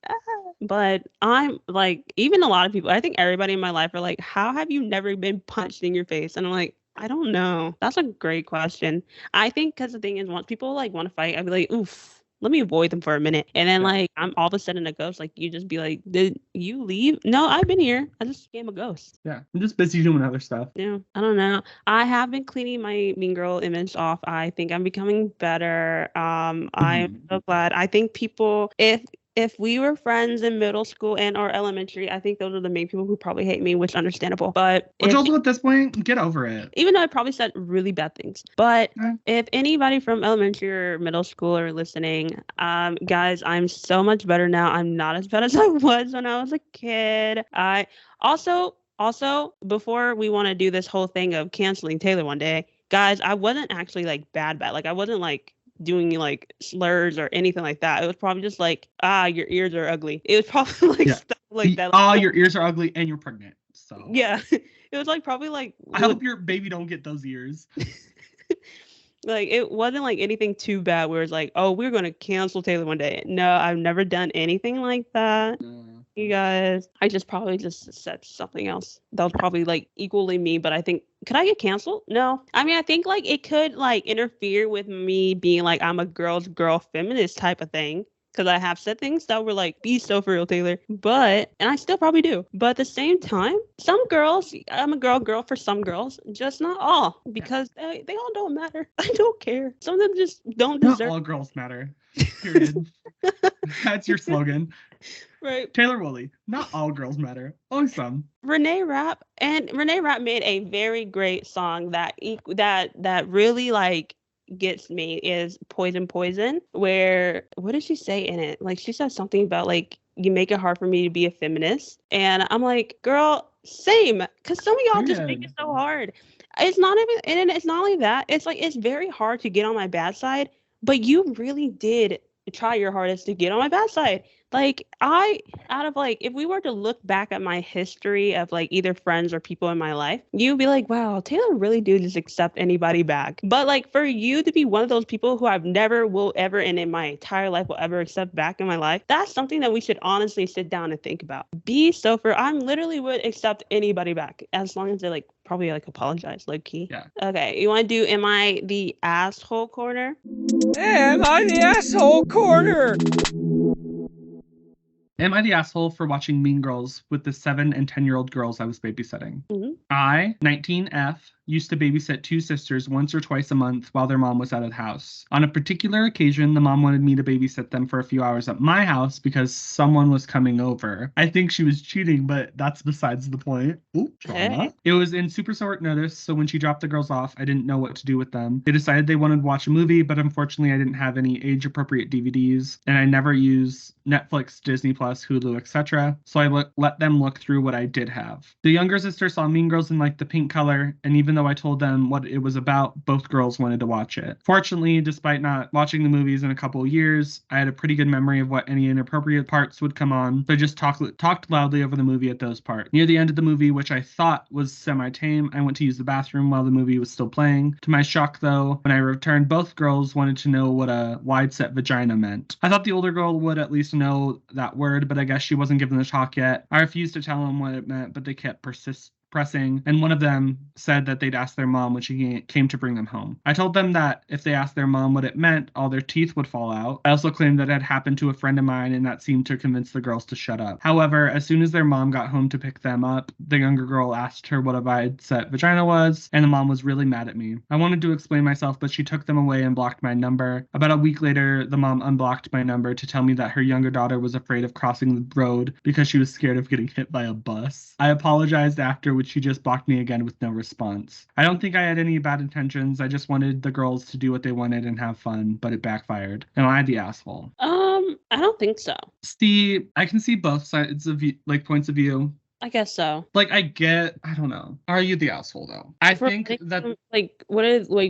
But I'm like, even a lot of people, I think everybody in my life are like, how have you never been punched in your face? And I'm like, I don't know. That's a great question. I think because the thing is, once people like want to fight, I'd be like, oof. Let me avoid them for a minute. And then like I'm all of a sudden a ghost. Like you just be like, did you leave? No, I've been here. I just became a ghost. Yeah. I'm just busy doing other stuff. Yeah. I don't know. I have been cleaning my mean girl image off. I think I'm becoming better. I'm so glad. I think people, if we were friends in middle school and or elementary, I think those are the main people who probably hate me, which is understandable. But also at this point, get over it. Even though I probably said really bad things. But if anybody from elementary or middle school are listening, guys, I'm so much better now. I'm not as bad as I was when I was a kid. I also Also, before we want to do this whole thing of canceling Taylor one day, guys, I wasn't actually like bad. Like I wasn't like doing like slurs or anything like that. It was probably just like, your ears are ugly. It was probably like Yeah. stuff like that. Oh, your ears are ugly and you're pregnant. So Yeah. It was like probably like I hope your baby don't get those ears. like it wasn't like anything too bad where it's like, oh, we're gonna cancel Taylor one day. No, I've never done anything like that. You guys, I just probably just said something else that was probably like equally me, but I think, could I get canceled? No. I mean, I think like it could like interfere with me being like I'm a girl's girl feminist type of thing. Because I have said things that were like, be so for real, Taylor. But, and I still probably do. But at the same time, some girls, I'm a girl for some girls, just not all. Because they all don't matter. I don't care. Some of them just don't deserve. Not all girls matter. Period. That's your slogan. Right. Taylor Wooley. Not all girls matter. Only some. Renee Rapp made a very great song that really like gets me is Poison, where what did she say in it? Like she said something about like you make it hard for me to be a feminist, and I'm like, girl, same, because some of y'all just make it so hard. It's not even, and it's not only that, it's like it's very hard to get on my bad side, but you really did try your hardest to get on my bad side. Like if we were to look back at my history of like either friends or people in my life, you'd be like, wow, Taylor really do just accept anybody back. But like for you to be one of those people who I've never will ever and in my entire life will ever accept back in my life, that's something that we should honestly sit down and think about. I'm literally would accept anybody back as long as they like probably like apologize low key. Yeah. Okay, you want to do am I the asshole corner? Am I the asshole corner? Am I the asshole for watching Mean Girls with the 7 and 10-year-old girls I was babysitting? Mm-hmm. I, 19F, used to babysit 2 sisters once or twice a month while their mom was out of the house. On a particular occasion, the mom wanted me to babysit them for a few hours at my house because someone was coming over. I think she was cheating, but that's besides the point. Ooh, trauma. Hey. It was in super short notice, so when she dropped the girls off, I didn't know what to do with them. They decided they wanted to watch a movie, but unfortunately I didn't have any age-appropriate DVDs, and I never use Netflix, Disney Plus, Hulu, etc. So I let them look through what I did have. The younger sister saw Mean Girls in like the pink color, and even though I told them what it was about, both girls wanted to watch it. Fortunately, despite not watching the movies in a couple of years, I had a pretty good memory of what any inappropriate parts would come on, so I just talked loudly over the movie at those parts. Near the end of the movie, which I thought was semi-tame, I went to use the bathroom while the movie was still playing. To my shock, though, when I returned, both girls wanted to know what a wide-set vagina meant. I thought the older girl would at least know that word, but I guess she wasn't given the talk yet. I refused to tell them what it meant, but they kept pressing, and one of them said that they'd ask their mom when she came to bring them home. I told them that if they asked their mom what it meant, all their teeth would fall out. I also claimed that it had happened to a friend of mine, and that seemed to convince the girls to shut up. However, as soon as their mom got home to pick them up, the younger girl asked her what a wide-set vagina was, and the mom was really mad at me. I wanted to explain myself, but she took them away and blocked my number. About a week later, the mom unblocked my number to tell me that her younger daughter was afraid of crossing the road because she was scared of getting hit by a bus. I apologized after, which she just blocked me again with no response. I don't think I had any bad intentions. I just wanted the girls to do what they wanted and have fun, but it backfired. Am I the asshole? I don't think so. See, I can see both sides of points of view. I guess so. Like, I don't know. Are you the asshole, though? I think that... Like, what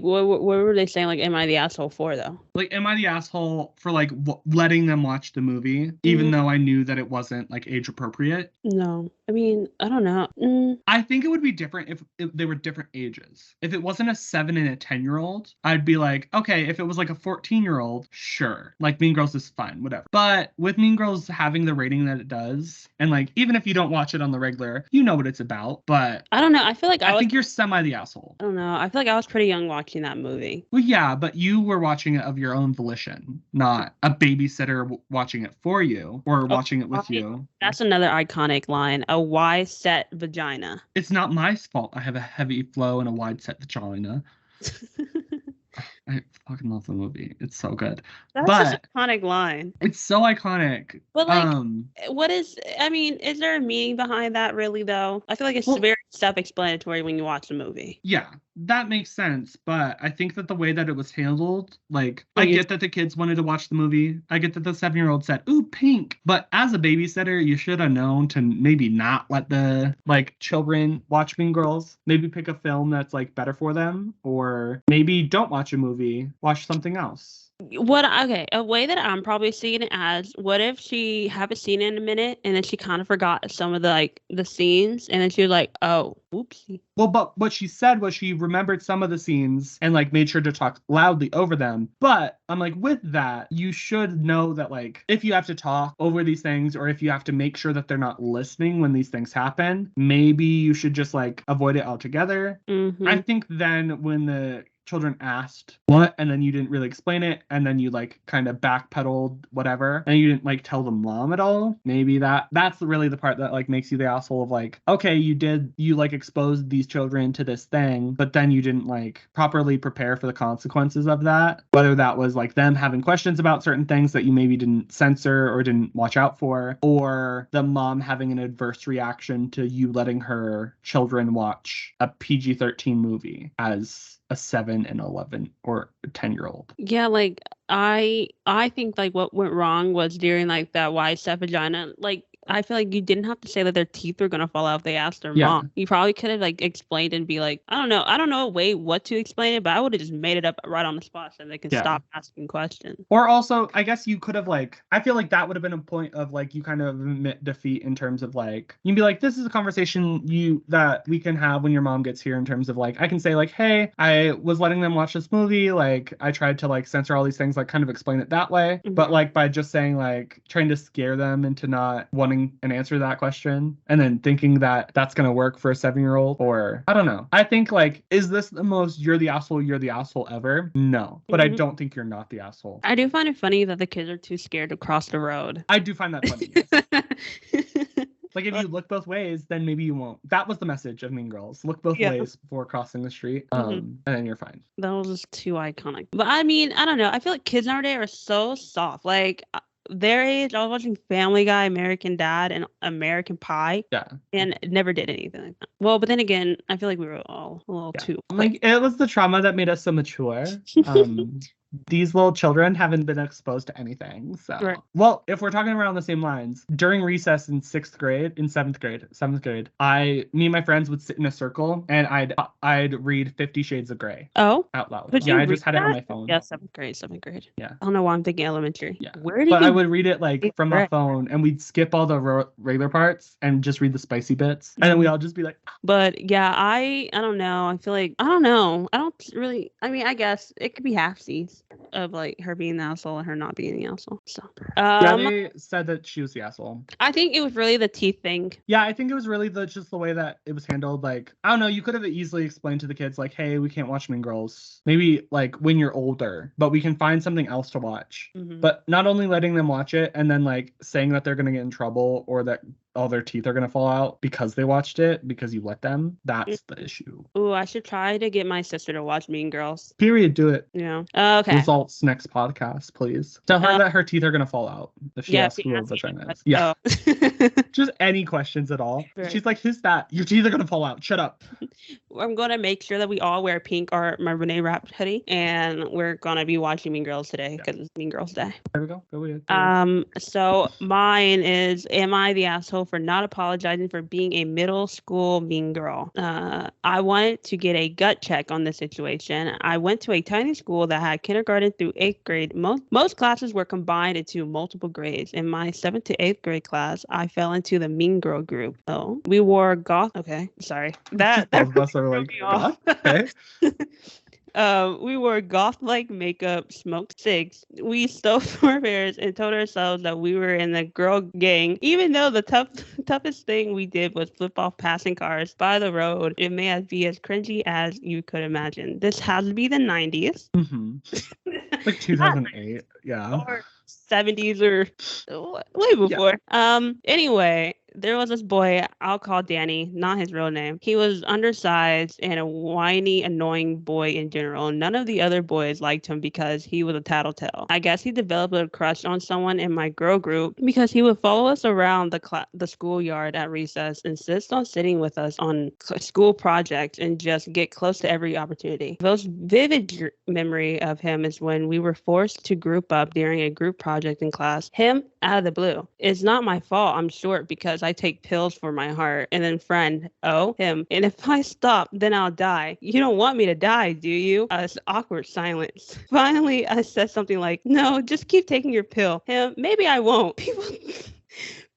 were they saying? Like, am I the asshole for, though? Like, am I the asshole for, like, letting them watch the movie, even though I knew that it wasn't, like, age appropriate? No. I mean, I don't know. I think it would be different if they were different ages. If it wasn't a 7 and a 10-year-old, I'd be like, okay, if it was, like, a 14-year-old, sure. Like, Mean Girls is fine, whatever. But with Mean Girls having the rating that it does, and, like, even if you don't watch it on the regular, you know what it's about, but I don't know. I feel like I think you're semi the asshole. I don't know. I feel like I was pretty young watching that movie. Well, yeah, but you were watching it of your own volition, not a babysitter watching it for you or watching it with you. That's another iconic line. A wide set vagina. It's not my fault I have a heavy flow and a wide set vagina. I fucking love the movie. It's so good. That's But such an iconic line. it's so iconic. But what is? I mean, is there a meaning behind that? Really, though, I feel like it's Well, very self-explanatory when you watch the movie. yeah, that makes sense. But I think that the way that it was handled, like, I Like you- get that the kids wanted to watch the movie. I get that the 7-year-old said, "Ooh, pink." But as a babysitter, you should have known to maybe not let the children watch Mean Girls. Maybe pick a film that's like better for them, or maybe don't watch a movie, watch something else. a way that I'm probably seeing it as, what if she haven't seen it in a minute and then she kind of forgot some of the scenes and then she was like, oh, oopsie. Well, but what she said was she remembered some of the scenes and made sure to talk loudly over them. But I'm like, with that, you should know that if you have to talk over these things, or if you have to make sure that they're not listening when these things happen, maybe you should just avoid it altogether. Mm-hmm. I think then when the children asked what, and then you didn't really explain it, and then you kind of backpedaled whatever, and you didn't tell the mom at all, maybe that's really the part that makes you the asshole of okay, you exposed these children to this thing, but then you didn't properly prepare for the consequences of that, whether that was them having questions about certain things that you maybe didn't censor or didn't watch out for, or the mom having an adverse reaction to you letting her children watch a PG-13 movie as a 7 and 11 or 10-year-old. Yeah, I think what went wrong was during that wide set vagina. I feel like you didn't have to say that their teeth were gonna fall out if they asked their mom. You probably could have explained and be I don't know a way what to explain it, but I would have just made it up right on the spot so they can stop asking questions. Or also, I guess you could have I feel like that would have been a point of you kind of admit defeat in terms of you'd be this is a conversation that we can have when your mom gets here, in terms of I can say hey, I was letting them watch this movie, I tried to censor all these things, kind of explain it that way. Mm-hmm. But by just saying trying to scare them into not wanting an answer to that question, and then thinking that that's going to work for a 7-year-old, or I don't know. I think is this the most you're the asshole ever? No. But I don't think you're not the asshole. I do find it funny that the kids are too scared to cross the road. I do find that funny. Yes. If you look both ways, then maybe you won't. That was the message of Mean Girls. Look both ways before crossing the street, and then you're fine. That was just too iconic. But I mean, I don't know. I feel like kids nowadays are so soft. Their age, I was watching Family Guy, American Dad, and American Pie. Yeah. And never did anything like that. Well, but then again, I feel like we were all a little too quick. It was the trauma that made us so mature. These little children haven't been exposed to anything. So, right. Well, if we're talking around the same lines, during recess in seventh grade, me and my friends would sit in a circle, and I'd read 50 Shades of Grey. Oh, out loud. Yeah, I just had it on my phone. Yeah, seventh grade. Yeah. I don't know why I'm thinking elementary. Yeah. But I would read it from my phone, and we'd skip all the regular parts and just read the spicy bits, and then we'd all just be like. But yeah, I don't know. I feel I don't know. I don't really. I mean, I guess it could be halfsies of her being the asshole and her not being the asshole. So they said that she was the asshole. I think it was really the teeth thing. Yeah, I think it was really just the way that it was handled. I don't know, you could have easily explained to the kids hey, we can't watch Mean Girls. Maybe when you're older, but we can find something else to watch. Mm-hmm. But not only letting them watch it and then saying that they're gonna get in trouble, or that all their teeth are going to fall out because they watched it, because you let them. That's the issue. Ooh, I should try to get my sister to watch Mean Girls. Period. Do it. Yeah. Okay. Results next podcast, please. Tell her that her teeth are going to fall out if she asks who a vagina is. Yeah. Oh. Just any questions at all. Right. She's like, who's that? Your teeth are going to fall out. Shut up. I'm going to make sure that we all wear pink or my Renee wrapped hoodie, and we're going to be watching Mean Girls today because it's Mean Girls Day. There we go. Go ahead. So mine is, am I the asshole for not apologizing for being a middle school mean girl? I wanted to get a gut check on the situation. I went to a tiny school that had kindergarten through 8th grade. Most classes were combined into multiple grades. In my 7th to 8th grade class, I fell into the mean girl group. Oh, we wore goth. Okay, sorry. That us are goth. Okay. We wore goth-like makeup, smoked cigs. We stole strawberries and told ourselves that we were in the girl gang, even though the toughest thing we did was flip off passing cars by the road. It may be as cringy as you could imagine. This has to be the 90s. Mm-hmm. 2008, yeah. Or 70s or way before. Yeah. Anyway, there was this boy, I'll call Danny, not his real name. He was undersized and a whiny, annoying boy in general. None of the other boys liked him because he was a tattletale. I guess he developed a crush on someone in my girl group because he would follow us around the schoolyard at recess, insist on sitting with us on school projects, and just get close to every opportunity. The most vivid memory of him is when we were forced to group up during a group project in class. Him out of the blue. It's not my fault I'm short because I take pills for my heart. And then friend, oh, him. And if I stop, then I'll die. You don't want me to die, do you? Awkward silence. Finally, I said something like, no, just keep taking your pill. Him, maybe I won't.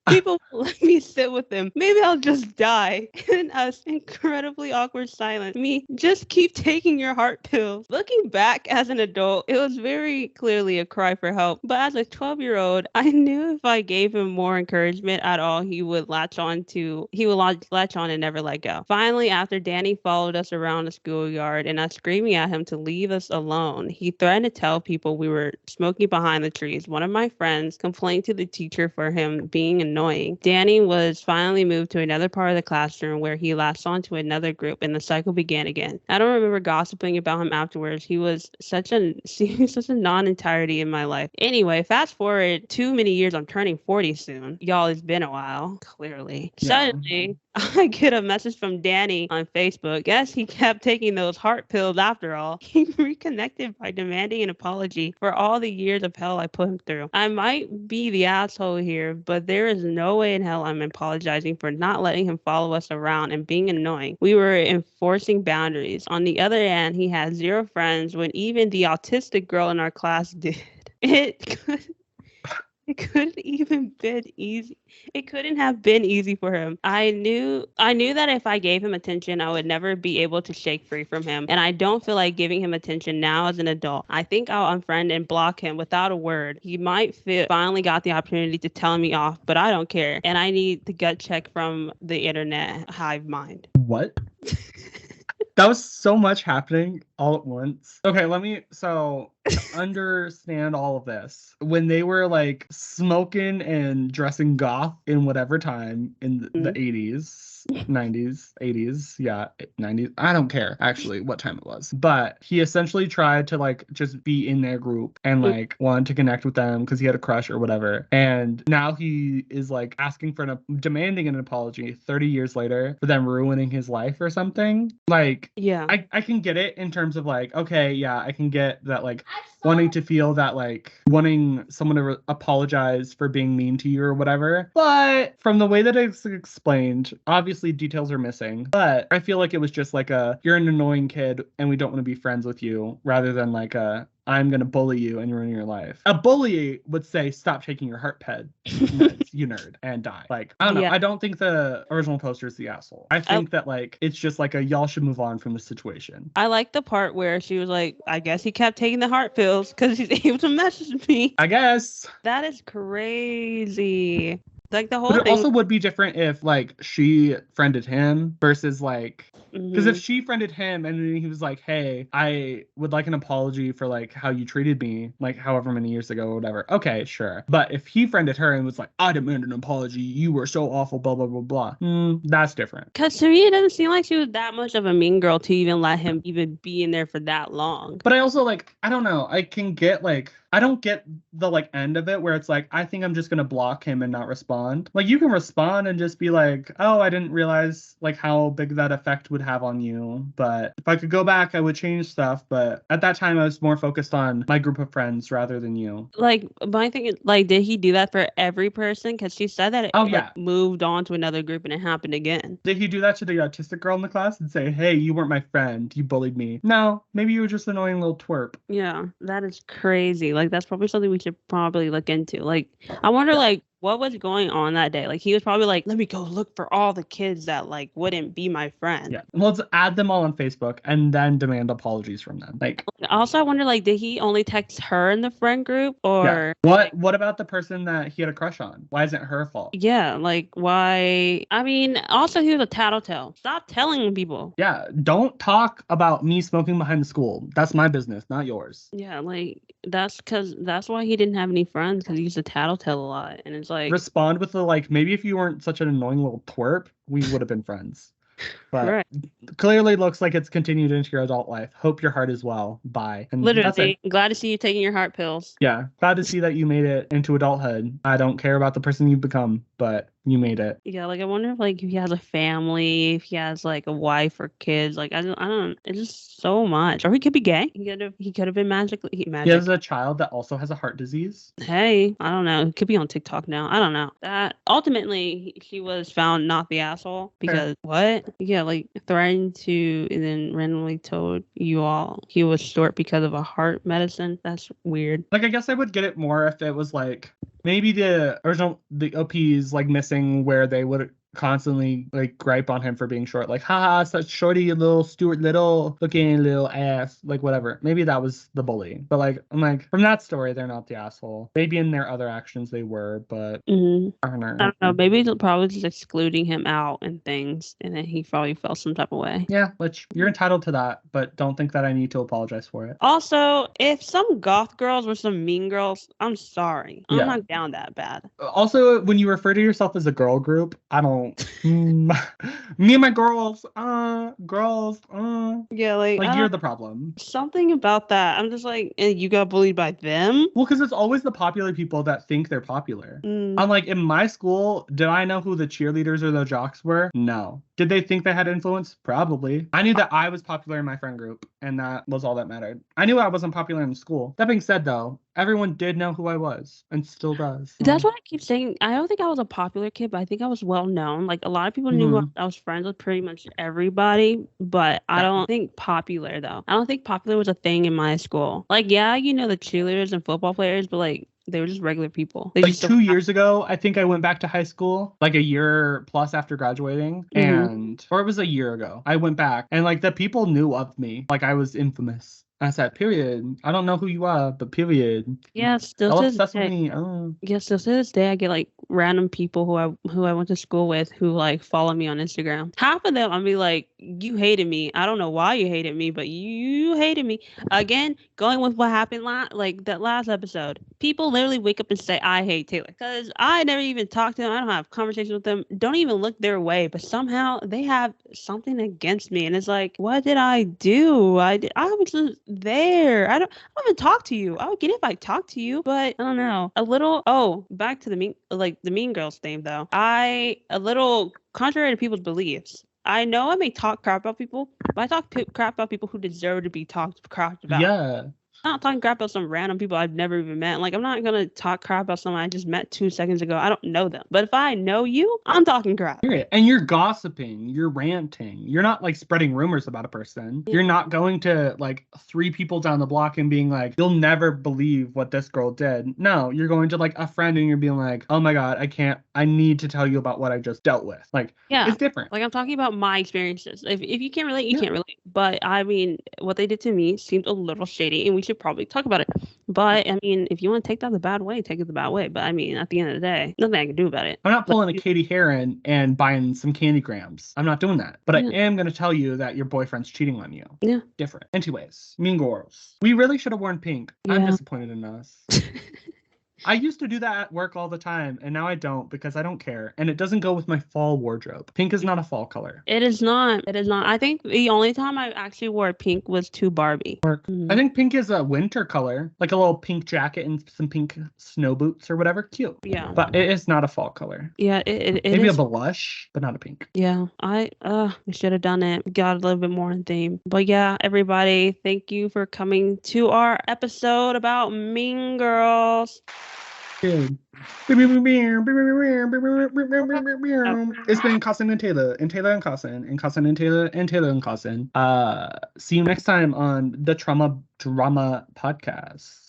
People let me sit with them. Maybe I'll just die. And us, incredibly awkward silence. Me, just keep taking your heart pills. Looking back as an adult, it was very clearly a cry for help. But as a 12-year-old, I knew if I gave him more encouragement at all, he would latch on and never let go. Finally, after Danny followed us around the schoolyard and us screaming at him to leave us alone, he threatened to tell people we were smoking behind the trees. One of my friends complained to the teacher for him being annoying. Danny was finally moved to another part of the classroom where he latched on to another group and the cycle began again. I don't remember gossiping about him afterwards. He was such a non-entirety in my life. Anyway, fast forward too many years. I'm turning 40 soon. Y'all, it's been a while, clearly. Yeah. Suddenly, I get a message from Danny on Facebook. Guess he kept taking those heart pills after all. He reconnected by demanding an apology for all the years of hell I put him through. I might be the asshole here, but there is no way in hell I'm apologizing for not letting him follow us around and being annoying. We were enforcing boundaries. On the other hand, he had zero friends when even the autistic girl in our class did. It couldn't even been easy. It couldn't have been easy for him. I knew that if I gave him attention, I would never be able to shake free from him. And I don't feel like giving him attention now as an adult. I think I'll unfriend and block him without a word. He might finally got the opportunity to tell me off, but I don't care. And I need the gut check from the internet hive mind. What? That was so much happening all at once. Okay, to understand all of this, when they were like smoking and dressing goth in whatever time in the 80s, 90s, 80s, yeah, 90s, I don't care actually what time it was, but he essentially tried to like just be in their group and like wanted to connect with them because he had a crush or whatever, and now he is like demanding an apology 30 years later for them ruining his life or something. Like, yeah, I can get it in terms of like, okay, yeah, I can get that, like wanting to feel that, like wanting someone to apologize for being mean to you or whatever, but from the way that it's explained, obviously details are missing, but I feel like it was just like you're an annoying kid and we don't want to be friends with you, rather than like I'm going to bully you and ruin your life. A bully would say, stop taking your heart ped, you nerd, and die. Like, I don't know. Yeah. I don't think the original poster is the asshole. I think that, like, it's just like y'all should move on from the situation. I like the part where she was like, I guess he kept taking the heart pills because he's able to message me. I guess. That is crazy. Like the whole thing. But it also would be different if like she friended him versus like, because if she friended him and then he was like, hey, I would like an apology for like how you treated me like however many years ago or whatever. Okay, sure. But if he friended her and was like, I demand an apology, you were so awful, blah, blah, blah, blah. That's different. Because to me, it doesn't seem like she was that much of a mean girl to even let him even be in there for that long. But I also like, I don't know. I can get like, I don't get the like end of it where it's like, I think I'm just going to block him and not respond. Like you can respond and just be like, oh, I didn't realize like how big that effect would have on you. But if I could go back, I would change stuff. But at that time, I was more focused on my group of friends rather than you. Like my thing is, like, did he do that for every person? Because she said that it moved on to another group and it happened again. Did he do that to the autistic girl in the class and say, hey, you weren't my friend, you bullied me? No, maybe you were just an annoying little twerp. Yeah, that is crazy. Like that's probably something we should probably look into. Like I wonder like what was going on that day? Like he was probably like, let me go look for all the kids that like wouldn't be my friend. Yeah. Well, let's add them all on Facebook and then demand apologies from them. Like also I wonder like did he only text her in the friend group or what about the person that he had a crush on? Why isn't it her fault? Yeah, like why? I mean, also he was a tattletale. Stop telling people. Yeah, don't talk about me smoking behind the school. That's my business, not yours. Yeah, like that's why he didn't have any friends, because he used to tattletale a lot. And it's like respond with the like, maybe if you weren't such an annoying little twerp, we would have been friends. But right. clearly looks like it's continued into your adult life. Hope your heart is well. Bye. And that's it. Literally, glad to see you taking your heart pills. Yeah, glad to see that you made it into adulthood. I don't care about the person you've become, but you made it. Yeah, like I wonder if like if he has a family, if he has like a wife or kids. Like I don't. It's just so much. Or he could be gay. He could have been He has a child that also has a heart disease. Hey, I don't know. He could be on TikTok now. I don't know. That ultimately he was found not the asshole because what? Yeah, like threatened to and then randomly told you all he was short because of a heart medicine. That's weird. Like I guess I would get it more if it was like maybe the OPs like missing where they would constantly like gripe on him for being short, like haha, such shorty little Stuart Little looking little ass, like whatever. Maybe that was the bully, but like I'm like from that story they're not the asshole. Maybe in their other actions they were, but I don't know. Maybe they're probably just excluding him out and things, and then he probably felt some type of way. Yeah, which you're entitled to that, but don't think that I need to apologize for it. Also, if some goth girls were some mean girls, I'm sorry. I'm not down that bad. Also, when you refer to yourself as a girl group, I don't. Me and my girls. Yeah, like you're the problem. Something about that. I'm just like, you got bullied by them? Well, because it's always the popular people that think they're popular. I'm like, in my school, did I know who the cheerleaders or the jocks were? No. Did they think they had influence? Probably. I knew that I was popular in my friend group, and that was all that mattered. I knew I wasn't popular in school. That being said, though, everyone did know who I was, and still does. So. That's what I keep saying. I don't think I was a popular kid, but I think I was well known. Like, a lot of people knew I was friends with pretty much everybody, but I don't think popular, though. I don't think popular was a thing in my school. Like, yeah, you know, the cheerleaders and football players, but, like, they were just regular people. They like just 2 years ago, I think I went back to high school, like a year plus after graduating, or it was a year ago. I went back, and like the people knew of me, like I was infamous. I said, period. I don't know who you are, but period. Yeah, still Don't to obsess this with day. me. Oh. Yeah, still to this day, I get like random people who I went to school with who like follow me on Instagram. Half of them, I'll be like, you hated me. I don't know why you hated me, but you hated me. Again, going with what happened like that last episode. People literally wake up and say, I hate Taylor. Because I never even talked to them. I don't have conversations with them. Don't even look their way. But somehow they have something against me. And it's like, what did I do? I was just there. I don't even talk to you. I would get it if I talk to you. But I don't know. Back to the mean girls thing though. A little contrary to people's beliefs. I know I may talk crap about people, but I talk crap about people who deserve to be talked crap about. Yeah. I'm not talking crap about some random people I've never even met. Like, I'm not going to talk crap about someone I just met 2 seconds ago. I don't know them. But if I know you, I'm talking crap. And you're gossiping. You're ranting. You're not, like, spreading rumors about a person. Yeah. You're not going to, like, 3 people down the block and being like, you'll never believe what this girl did. No, you're going to, like, a friend and you're being like, oh, my God, I need to tell you about what I just dealt with. Like, it's different. Like, I'm talking about my experiences. If you can't relate, you can't relate. But, I mean, what they did to me seemed a little shady, and we should probably talk about it. But I mean, if you want to take that the bad way, take it the bad way. But I mean, at the end of the day, nothing I can do about it. I'm not pulling a Katie Heron and buying some candy grams. I'm not doing that. But I am going to tell you that your boyfriend's cheating on you. Yeah. Different. Anyways, Mean Girls. We really should have worn pink. Yeah. I'm disappointed in us. I used to do that at work all the time, and now I don't because I don't care. And it doesn't go with my fall wardrobe. Pink is not a fall color. It is not. I think the only time I actually wore pink was to Barbie. I think pink is a winter color, like a little pink jacket and some pink snow boots or whatever. Cute. Yeah. But it is not a fall color. Yeah, it Maybe is. A blush, but not a pink. Yeah, we should have done it. Got a little bit more in theme. But yeah, everybody, thank you for coming to our episode about Mean Girls. Good. It's been Carson and Taylor, and Taylor and Carson, and Carson and Taylor, and Taylor and Carson. See you next time on the Trauma Drama Podcast.